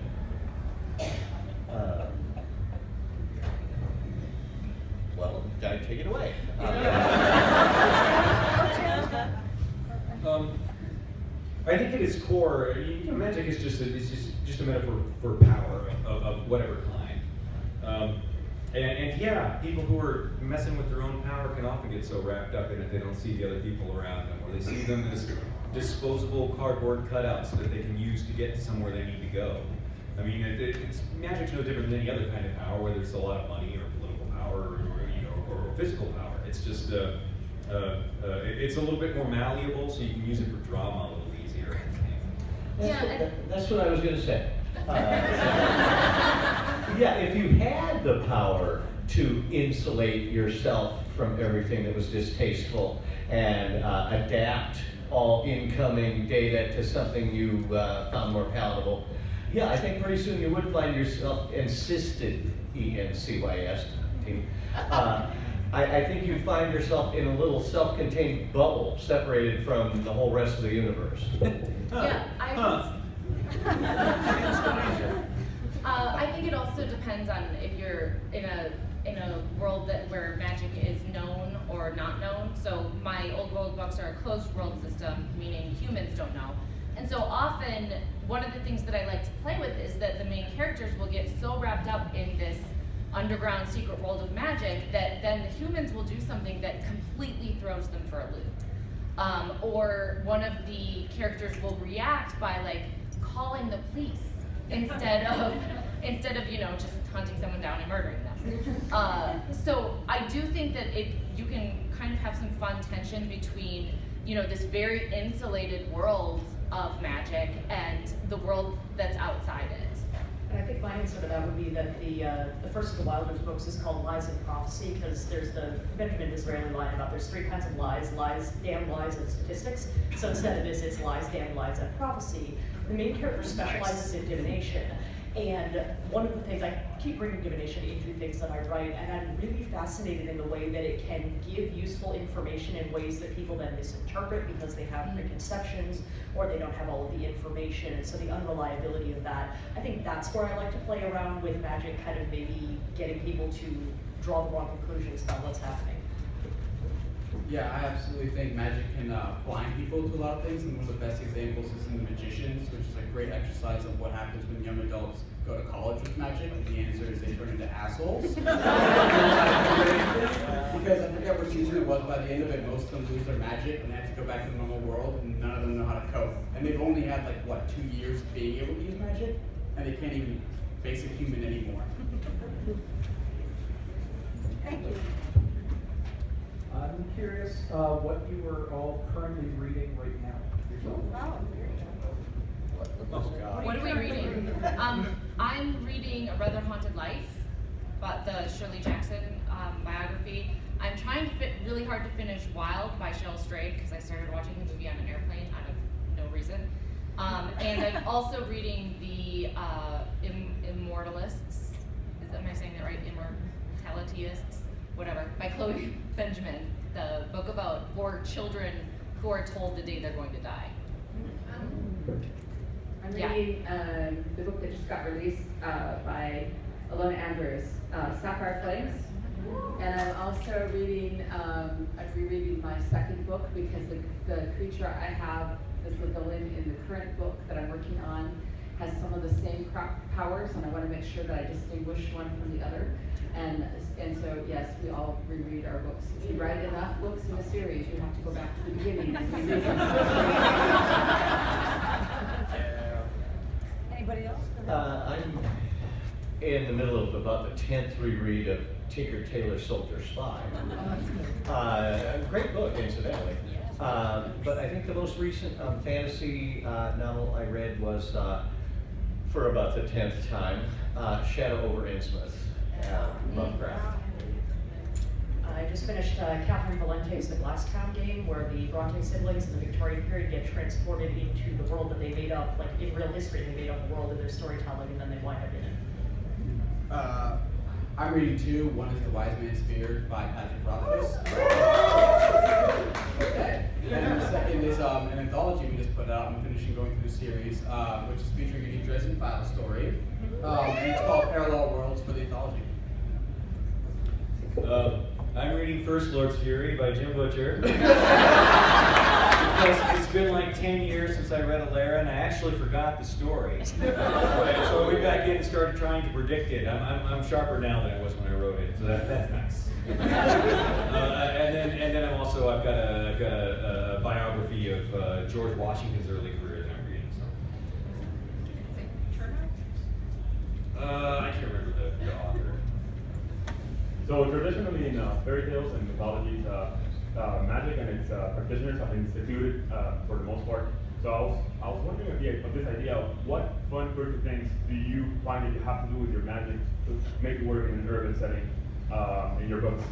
Well, gotta take it away. I think at its core, magic is just a metaphor for power of whatever kind. And yeah, people who are messing with their own power can often get so wrapped up in it they don't see the other people around them, or they see them as disposable cardboard cutouts that they can use to get to somewhere they need to go. I mean, magic's no different than any other kind of power, whether it's a lot of money or political power or physical power. It's just it's a little bit more malleable, so you can use it for drama a little easier, I think. That's what I was going to say. Yeah, if you had the power to insulate yourself from everything that was distasteful and adapt all incoming data to something you found more palatable, yeah, I think pretty soon you would find yourself encysted, E-N-C-Y-S, I think you'd find yourself in a little self-contained bubble separated from the whole rest of the universe. Yeah, I think it also depends on if you're in a world where magic is known or not known. So my old world books are a closed world system, meaning humans don't know. And so often, one of the things that I like to play with is that the main characters will get so wrapped up in this underground secret world of magic that then the humans will do something that completely throws them for a loop. Or one of the characters will react by like calling the police instead of just hunting someone down and murdering them. So I do think that you can kind of have some fun tension between this very insulated world of magic and the world that's outside it. And I think my answer to that would be that the first of the Wilder's books is called Lies and Prophecy, because there's the Benjamin Disraeli line about there's three kinds of lies: damn lies, and statistics. So instead of this, it's lies, damn lies, and prophecy. The main character specializes in divination. And one of the things, I keep bringing divination into things that I write, and I'm really fascinated in the way that it can give useful information in ways that people then misinterpret because they have preconceptions or they don't have all of the information, and so the unreliability of that. I think that's where I like to play around with magic, kind of maybe getting people to draw the wrong conclusions about what's happening. Yeah, I absolutely think magic can blind people to a lot of things, and one of the best examples is in The Magicians, which is a great exercise of what happens when young adults go to college with magic, and the answer is they turn into assholes. Because I forget what season it was, by the end of it, most of them lose their magic, and they have to go back to the normal world, and none of them know how to cope. And they've only had 2 years being able to use magic, and they can't even basic human anymore. Thank you. I'm curious what you are all currently reading right now. Oh, God. What are we reading? I'm reading A Rather Haunted Life, about the Shirley Jackson biography. I'm trying to really hard to finish Wild by Cheryl Strayed because I started watching the movie on an airplane out of no reason. And I'm also reading the Immortalists. Am I saying that right? Immortalityists? Whatever, by Chloe Benjamin, the book about 4 children who are told the day they're going to die. I'm reading the book that just got released by Alona Andrews, Sapphire Flames. And I'm also reading, I'm rereading my second book because the creature I have as the villain in the current book that I'm working on has some of the same powers, and I want to make sure that I distinguish one from the other. And so, yes, we all reread our books. If you write enough books in a series, you have to go back to the beginning and reread them. Anybody else? in the middle of about the 10th reread of Tinker Tailor Soldier Spy. Great book, incidentally. But I think the most recent fantasy novel I read was, for about the 10th time, Shadow over Innsmouth, Lovecraft. I just finished Catherine Valente's The Glasstown game, where the Bronte siblings in the Victorian period get transported into the world that they made up, like in real history, they made up a world of their storytelling, and then they wind up in it. I'm reading two. One is The Wise Man's Fear by Patricia. And the second is an anthology we just put out. I'm finishing going through the series, which is featuring a new Dresden Files story. And it's called Parallel Worlds for the anthology. I'm reading First Lord's Fury by Jim Butcher. Because it's been like 10 years since I read Alara, and I actually forgot the story. And so I went back in and started trying to predict it. I'm sharper now than I was when I wrote it, so that's nice. and then I've got a biography of George Washington's early career that I'm reading. So. I can't remember the author. So traditionally in fairy tales and mythologies, magic and its practitioners have been instituted for the most part. So I was wondering of this idea of what fun quirky things do you find that you have to do with your magic to make it work in an urban setting in your books?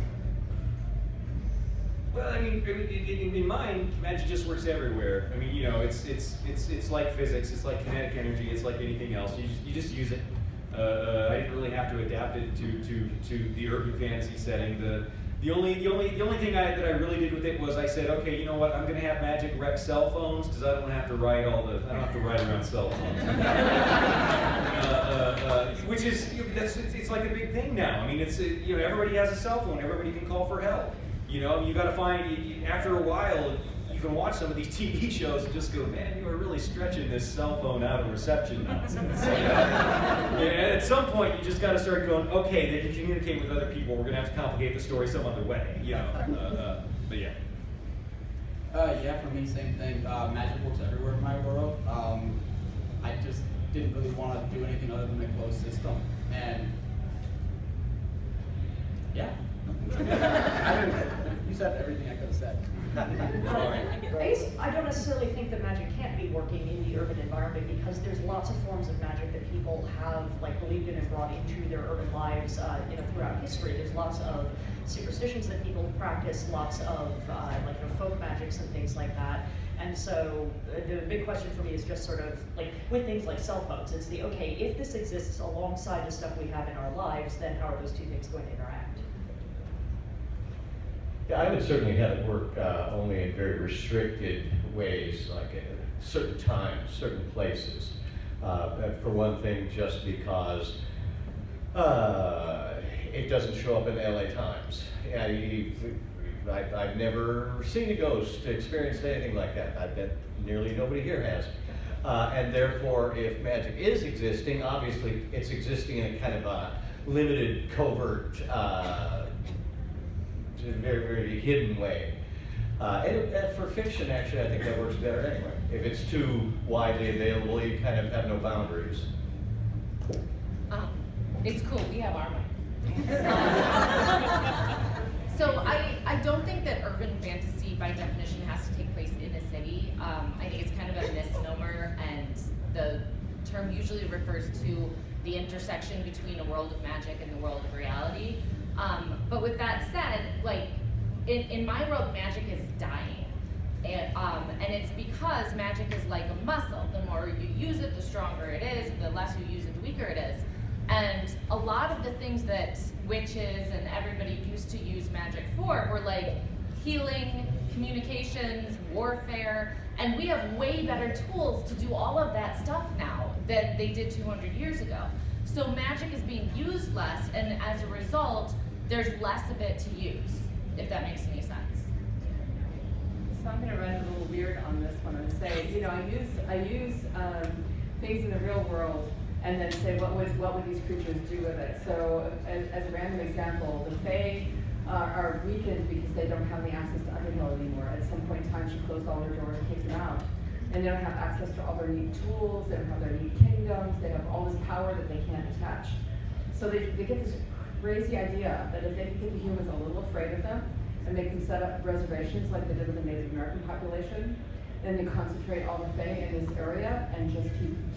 Well, I mean, in mine, magic just works everywhere. I mean, you know, it's like physics, it's like kinetic energy, it's like anything else. You just use it. I didn't really have to adapt it to the urban fantasy setting. The only thing that I really did with it was I said, okay, you know what? I'm going to have magic wreck cell phones because I don't have to write around cell phones. Which is it's like a big thing now. I mean, it's everybody has a cell phone. Everybody can call for help. You know, you got to find after a while. You can watch some of these TV shows and just go, man, you are really stretching this cell phone out of reception nonsense. And at some point, you just got to start going, okay, they can communicate with other people. We're going to have to complicate the story some other way. You know, but yeah. Yeah, for me, same thing. Magic works everywhere in my world. I just didn't really want to do anything other than a closed system. And yeah. You said everything I could have said. I don't necessarily think that magic can't be working in the urban environment because there's lots of forms of magic that people have believed in and brought into their urban lives throughout history. There's lots of superstitions that people practice, lots of folk magics and things like that. And so the big question for me is just sort of with things like cell phones, it's okay, if this exists alongside the stuff we have in our lives, then how are those two things going to interact? Yeah, I would certainly have it work only in very restricted ways, like at certain times, certain places. For one thing, just because it doesn't show up in the LA Times. I've never seen a ghost, experienced anything like that. I bet nearly nobody here has. And therefore, if magic is existing, obviously it's existing in a kind of a limited, covert, very, very hidden way. And for fiction, actually, I think that works better anyway. If it's too widely available, you kind of have no boundaries. It's cool, we have our mind. So I don't think that urban fantasy, by definition, has to take place in a city. I think it's kind of a misnomer, and the term usually refers to the intersection between a world of magic and the world of reality. But with that said, in my world, magic is dying. And it's because magic is like a muscle. The more you use it, the stronger it is. The less you use it, the weaker it is. And a lot of the things that witches and everybody used to use magic for were healing, communications, warfare, and we have way better tools to do all of that stuff now than they did 200 years ago. So magic is being used less, and as a result, there's less of it to use, if that makes any sense. So I'm going to run a little weird on this one and say, I use things in the real world and then say, what would these creatures do with it? So as a random example, the Fae are weakened because they don't have the access to Underhill anymore. At some point in time, she closed all their doors and kicked them out. And they don't have access to all their neat tools, they don't have their neat kingdoms, they have all this power that they can't attach. So they get this crazy idea that if they can get the humans a little afraid of them and make them set up reservations like they did with the Native American population, then they concentrate all the Fae in this area and just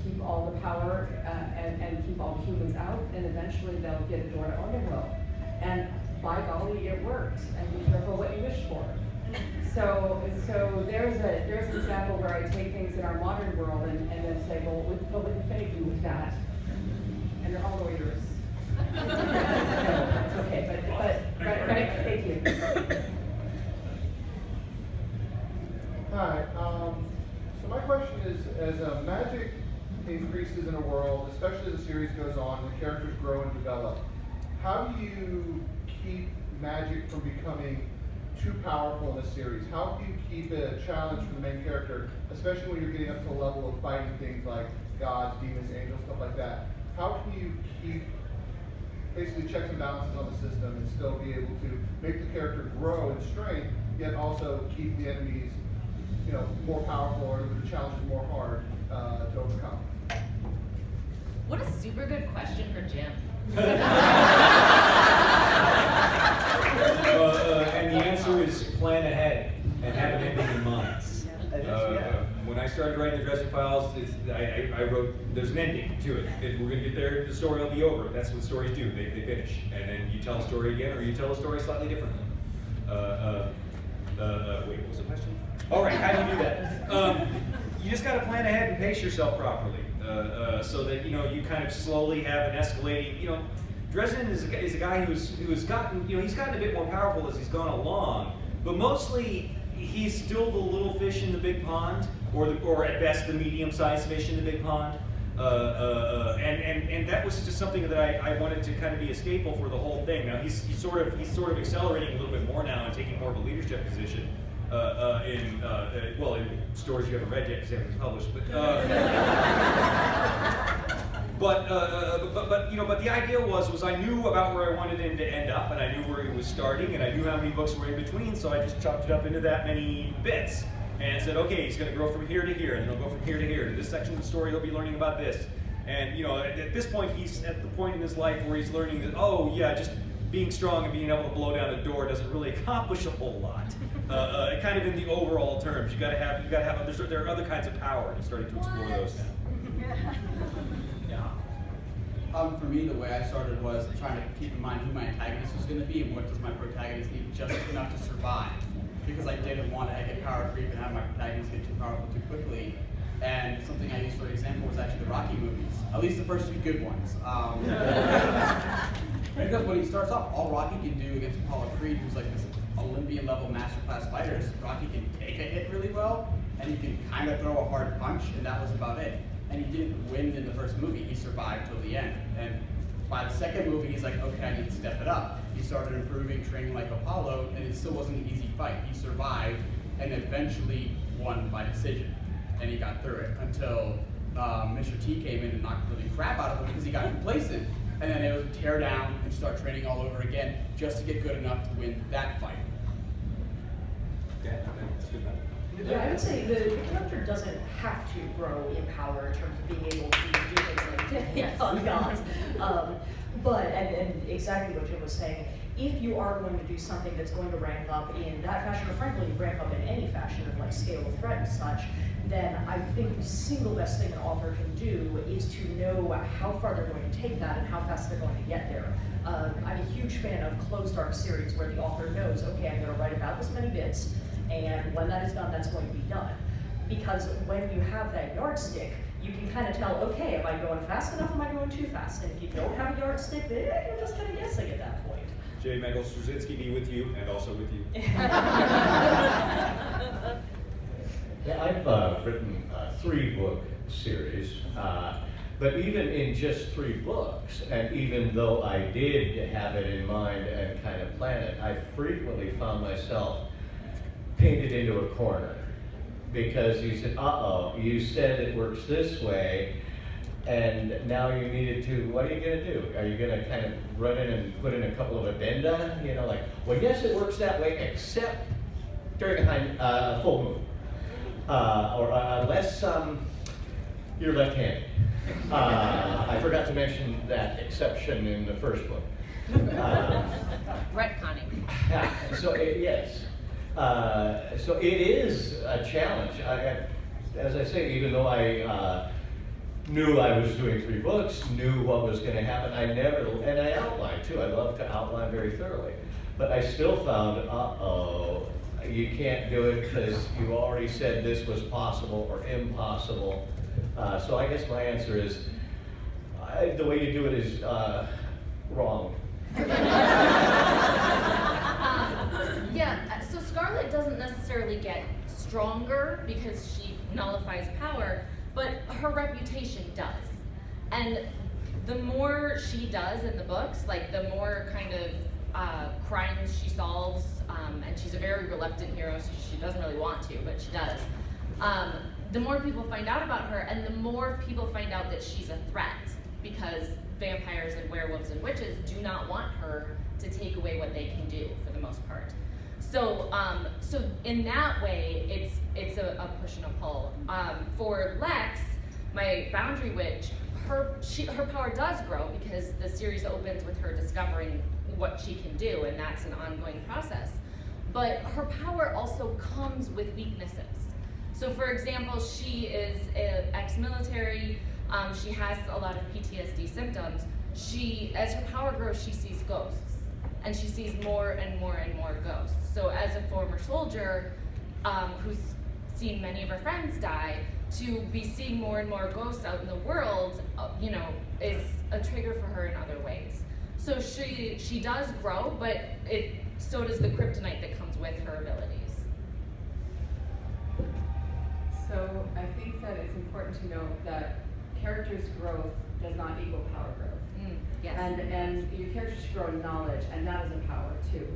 keep all the power and keep all the humans out, and eventually they'll get a door to Underworld. And by golly, it works. And be careful what you wish for. So there's an example where I take things in our modern world and then say, well, what would the Fae do with that? And they're all lawyers. No, it's okay, but thank you. Hi. So my question is, as magic increases in a world, especially as the series goes on, the characters grow and develop, how do you keep magic from becoming too powerful in a series? How do you keep it a challenge for the main character, especially when you're getting up to the level of fighting things like gods, demons, angels, stuff like that? How can you keep basically checks and balances on the system and still be able to make the character grow in strength, yet also keep the enemies, you know, more powerful or the challenges more hard to overcome? What a super good question for Jim. And the answer is plan ahead and have an ending in mind. When I started writing the Dresden Files, I wrote, there's an ending to it. If we're going to get there, the story will be over. That's what stories do. They finish. And then you tell a story again, or you tell a story slightly differently. Wait, what was the question? All right, how do you do that? You just got to plan ahead and pace yourself properly, so that you kind of slowly have an escalating. Dresden is a guy who's gotten he's gotten a bit more powerful as he's gone along, but mostly he's still the little fish in the big pond, or at best the medium-sized fish in the big pond. And that was just something that I wanted to kind of be a staple for the whole thing. Now he's sort of accelerating a little bit more now and taking more of a leadership position in stories you haven't read yet because they haven't been published. But the idea was I knew about where I wanted him to end up, and I knew where he was starting, and I knew how many books were in between, so I just chopped it up into that many bits. And said, okay, he's going to grow from here to here, and then he'll go from here to here. In this section of the story, he'll be learning about this. And at this point, he's at the point in his life where he's learning that, oh yeah, just being strong and being able to blow down a door doesn't really accomplish a whole lot. Kind of in the overall terms, you got to have. There are other kinds of power, and he's starting to explore those now. Yeah. For me, the way I started was trying to keep in mind who my antagonist was going to be and what does my protagonist need just enough to survive. Because I didn't want to get power creep and have my protagonist get too powerful too quickly. And something I used for example was actually the Rocky movies, at least the first few good ones. Because when he starts off, all Rocky can do against Apollo Creed, who's like this Olympian level masterclass fighter, is Rocky can take a hit really well, and he can kind of throw a hard punch, and that was about it. And he didn't win in the first movie, he survived till the end. And by the second movie, he's like, okay, I need to step it up. He started improving, training like Apollo, and it still wasn't an easy fight. He survived and eventually won by decision. And he got through it until Mr. T came in and knocked the crap out of him because he got complacent. And then it was tear down and start training all over again just to get good enough to win that fight. Yeah, that's good. Yeah, I would say the character doesn't have to grow in power in terms of being able to do things like take on gods. But exactly what Jim was saying, if you are going to do something that's going to ramp up in that fashion, or frankly ramp up in any fashion of like scale of threat and such, then I think the single best thing an author can do is to know how far they're going to take that and how fast they're going to get there. I'm a huge fan of closed arc series where the author knows, okay, I'm going to write about this many bits, and when that is done, that's going to be done. Because when you have that yardstick, you can kind of tell, okay, am I going fast enough, am I going too fast? And if you don't have a yardstick, then you're just kind of guessing at that point. J. Megel Straczynski be with you, and also with you. Yeah, I've written a 3-book series, but even in just 3 books, and even though I did have it in mind and kind of plan it, I frequently found myself painted into a corner. Because you said, uh-oh, you said it works this way, and now you needed to, what are you going to do? Are you going to kind of run in and put in a couple of addenda? Like, well, yes, it works that way, except during a full moon. Or unless you're left-handed. I forgot to mention that exception in the first book. Retconning. Yeah, so yes. So it is a challenge. As I say, even though I knew I was doing 3 books, knew what was going to happen, and I outlined too. I love to outline very thoroughly. But I still found, uh-oh, you can't do it because you already said this was possible or impossible. So I guess my answer is, the way you do it is wrong. Yeah, so Scarlet doesn't necessarily get stronger because she nullifies power, but her reputation does. And the more she does in the books, like the more kind of crimes she solves, and she's a very reluctant hero, so she doesn't really want to, but she does. The more people find out about her, and the more people find out that she's a threat, because vampires and werewolves and witches do not want her to take away what they can do, for the most part. So, so in that way, it's a push and a pull. For Lex, my boundary witch, her power does grow because the series opens with her discovering what she can do, and that's an ongoing process. But her power also comes with weaknesses. So, for example, she is ex-military. She has a lot of PTSD symptoms. As her power grows, she sees ghosts, and she sees more and more and more ghosts. So as a former soldier who's seen many of her friends die, to be seeing more and more ghosts out in the world, is a trigger for her in other ways. So she does grow, but so does the kryptonite that comes with her abilities. So I think that it's important to note that characters' growth does not equal power growth. Yes. And your characters should grow in knowledge, and that is a power too.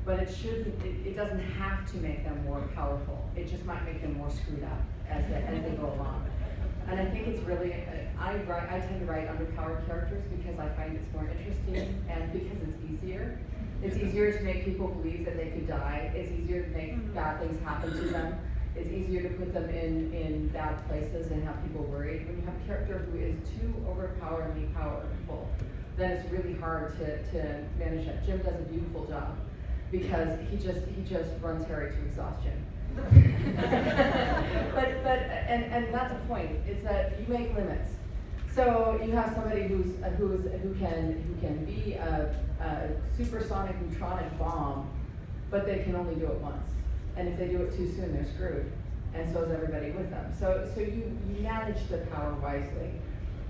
But it doesn't have to make them more powerful. It just might make them more screwed up as they go along. And I think it's really, I tend to write underpowered characters because I find it's more interesting and because it's easier. It's easier to make people believe that they could die. It's easier to make bad things happen to them. It's easier to put them in bad places and have people worried. When you have a character who is too overpoweringly powerful, then it's really hard to manage that. Jim does a beautiful job because he just runs Harry to exhaustion. but that's a point. It's that you make limits. So you have somebody who can be a supersonic neutronic bomb, but they can only do it once. And if they do it too soon, they're screwed. And so is everybody with them. So you manage the power wisely.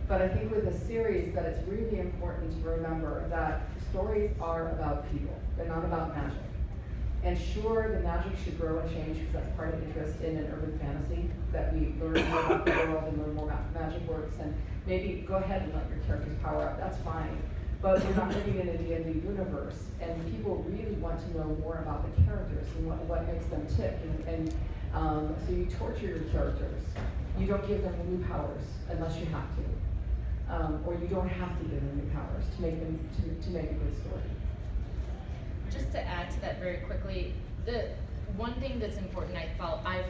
But I think with a series that it's really important to remember that stories are about people. They're not about magic. And sure, the magic should grow and change because that's part of interest in an urban fantasy, that we learn more about the world and learn more about magic works. And maybe go ahead and let your characters power up, that's fine. But we're not living in a D&D universe, and people really want to know more about the characters and what makes them tick. And so you torture your characters. You don't give them new powers unless you have to. Or you don't have to give them new powers to make them to make a good story. Just to add to that very quickly, the one thing that's important I've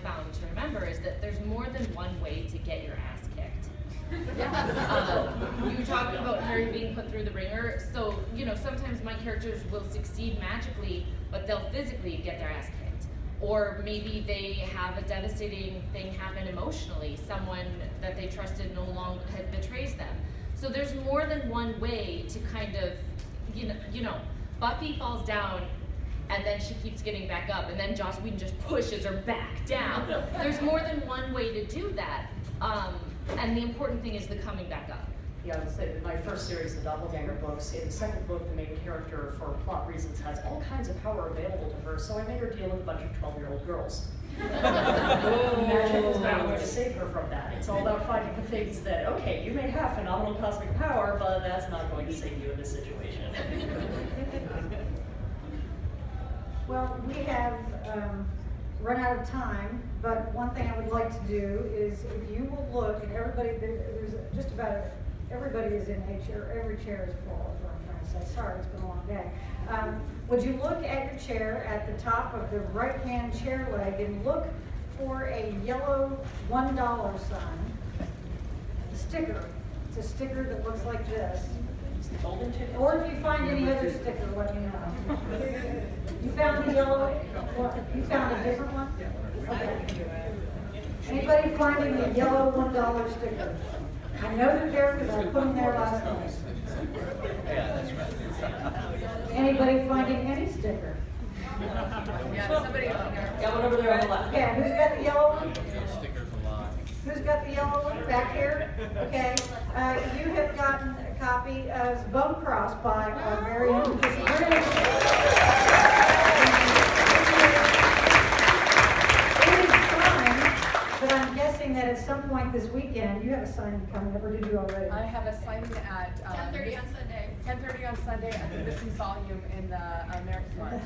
found to remember is that there's more than one way to get your ass kicked. You were talking about Harry being put through the ringer, so sometimes my characters will succeed magically, but they'll physically get their ass kicked. Or maybe they have a devastating thing happen emotionally. Someone that they trusted no longer betrays them. So there's more than one way to kind of, Buffy falls down and then she keeps getting back up, and then Joss Whedon just pushes her back down. There's more than one way to do that. And the important thing is the coming back up. Yeah, I would say that my first series, the Doppelganger books, in the second book, the main character, for plot reasons, has all kinds of power available to her, so I made her deal with a bunch of 12-year-old girls. Magic was not going to save her from that. It's all about finding the things that, okay, you may have phenomenal cosmic power, but that's not going to save you in this situation. Well, we have run out of time, but one thing I would like to do is, if you will look, and everybody, there's just about everybody is in a chair, every chair is full, is what I'm trying to say. Sorry, it's been a long day. Would you look at your chair at the top of the right-hand chair leg and look for a yellow $1 sign, sticker It's a sticker that looks like this. It's the golden ticket. Or if you find any other sticker, let me know. You found the yellow, you found a different one? Okay. Anybody finding the yellow $1 sticker? I know they're there because I put them there last night. Yeah, that's right. Anybody finding any sticker? Yeah, somebody over there. Got one over there on the left. Yeah, who's got the yellow one? Stickers a lot. Who's got the yellow one back here? Okay, you have gotten a copy of Bone Cross by our very own Patricia. It is signed, but I'm guessing that at some point this weekend, you have a signing coming up, or did you already? I have a signing at, 10:30 on Sunday. 10:30 on Sunday at the missing volume in the American Lunch.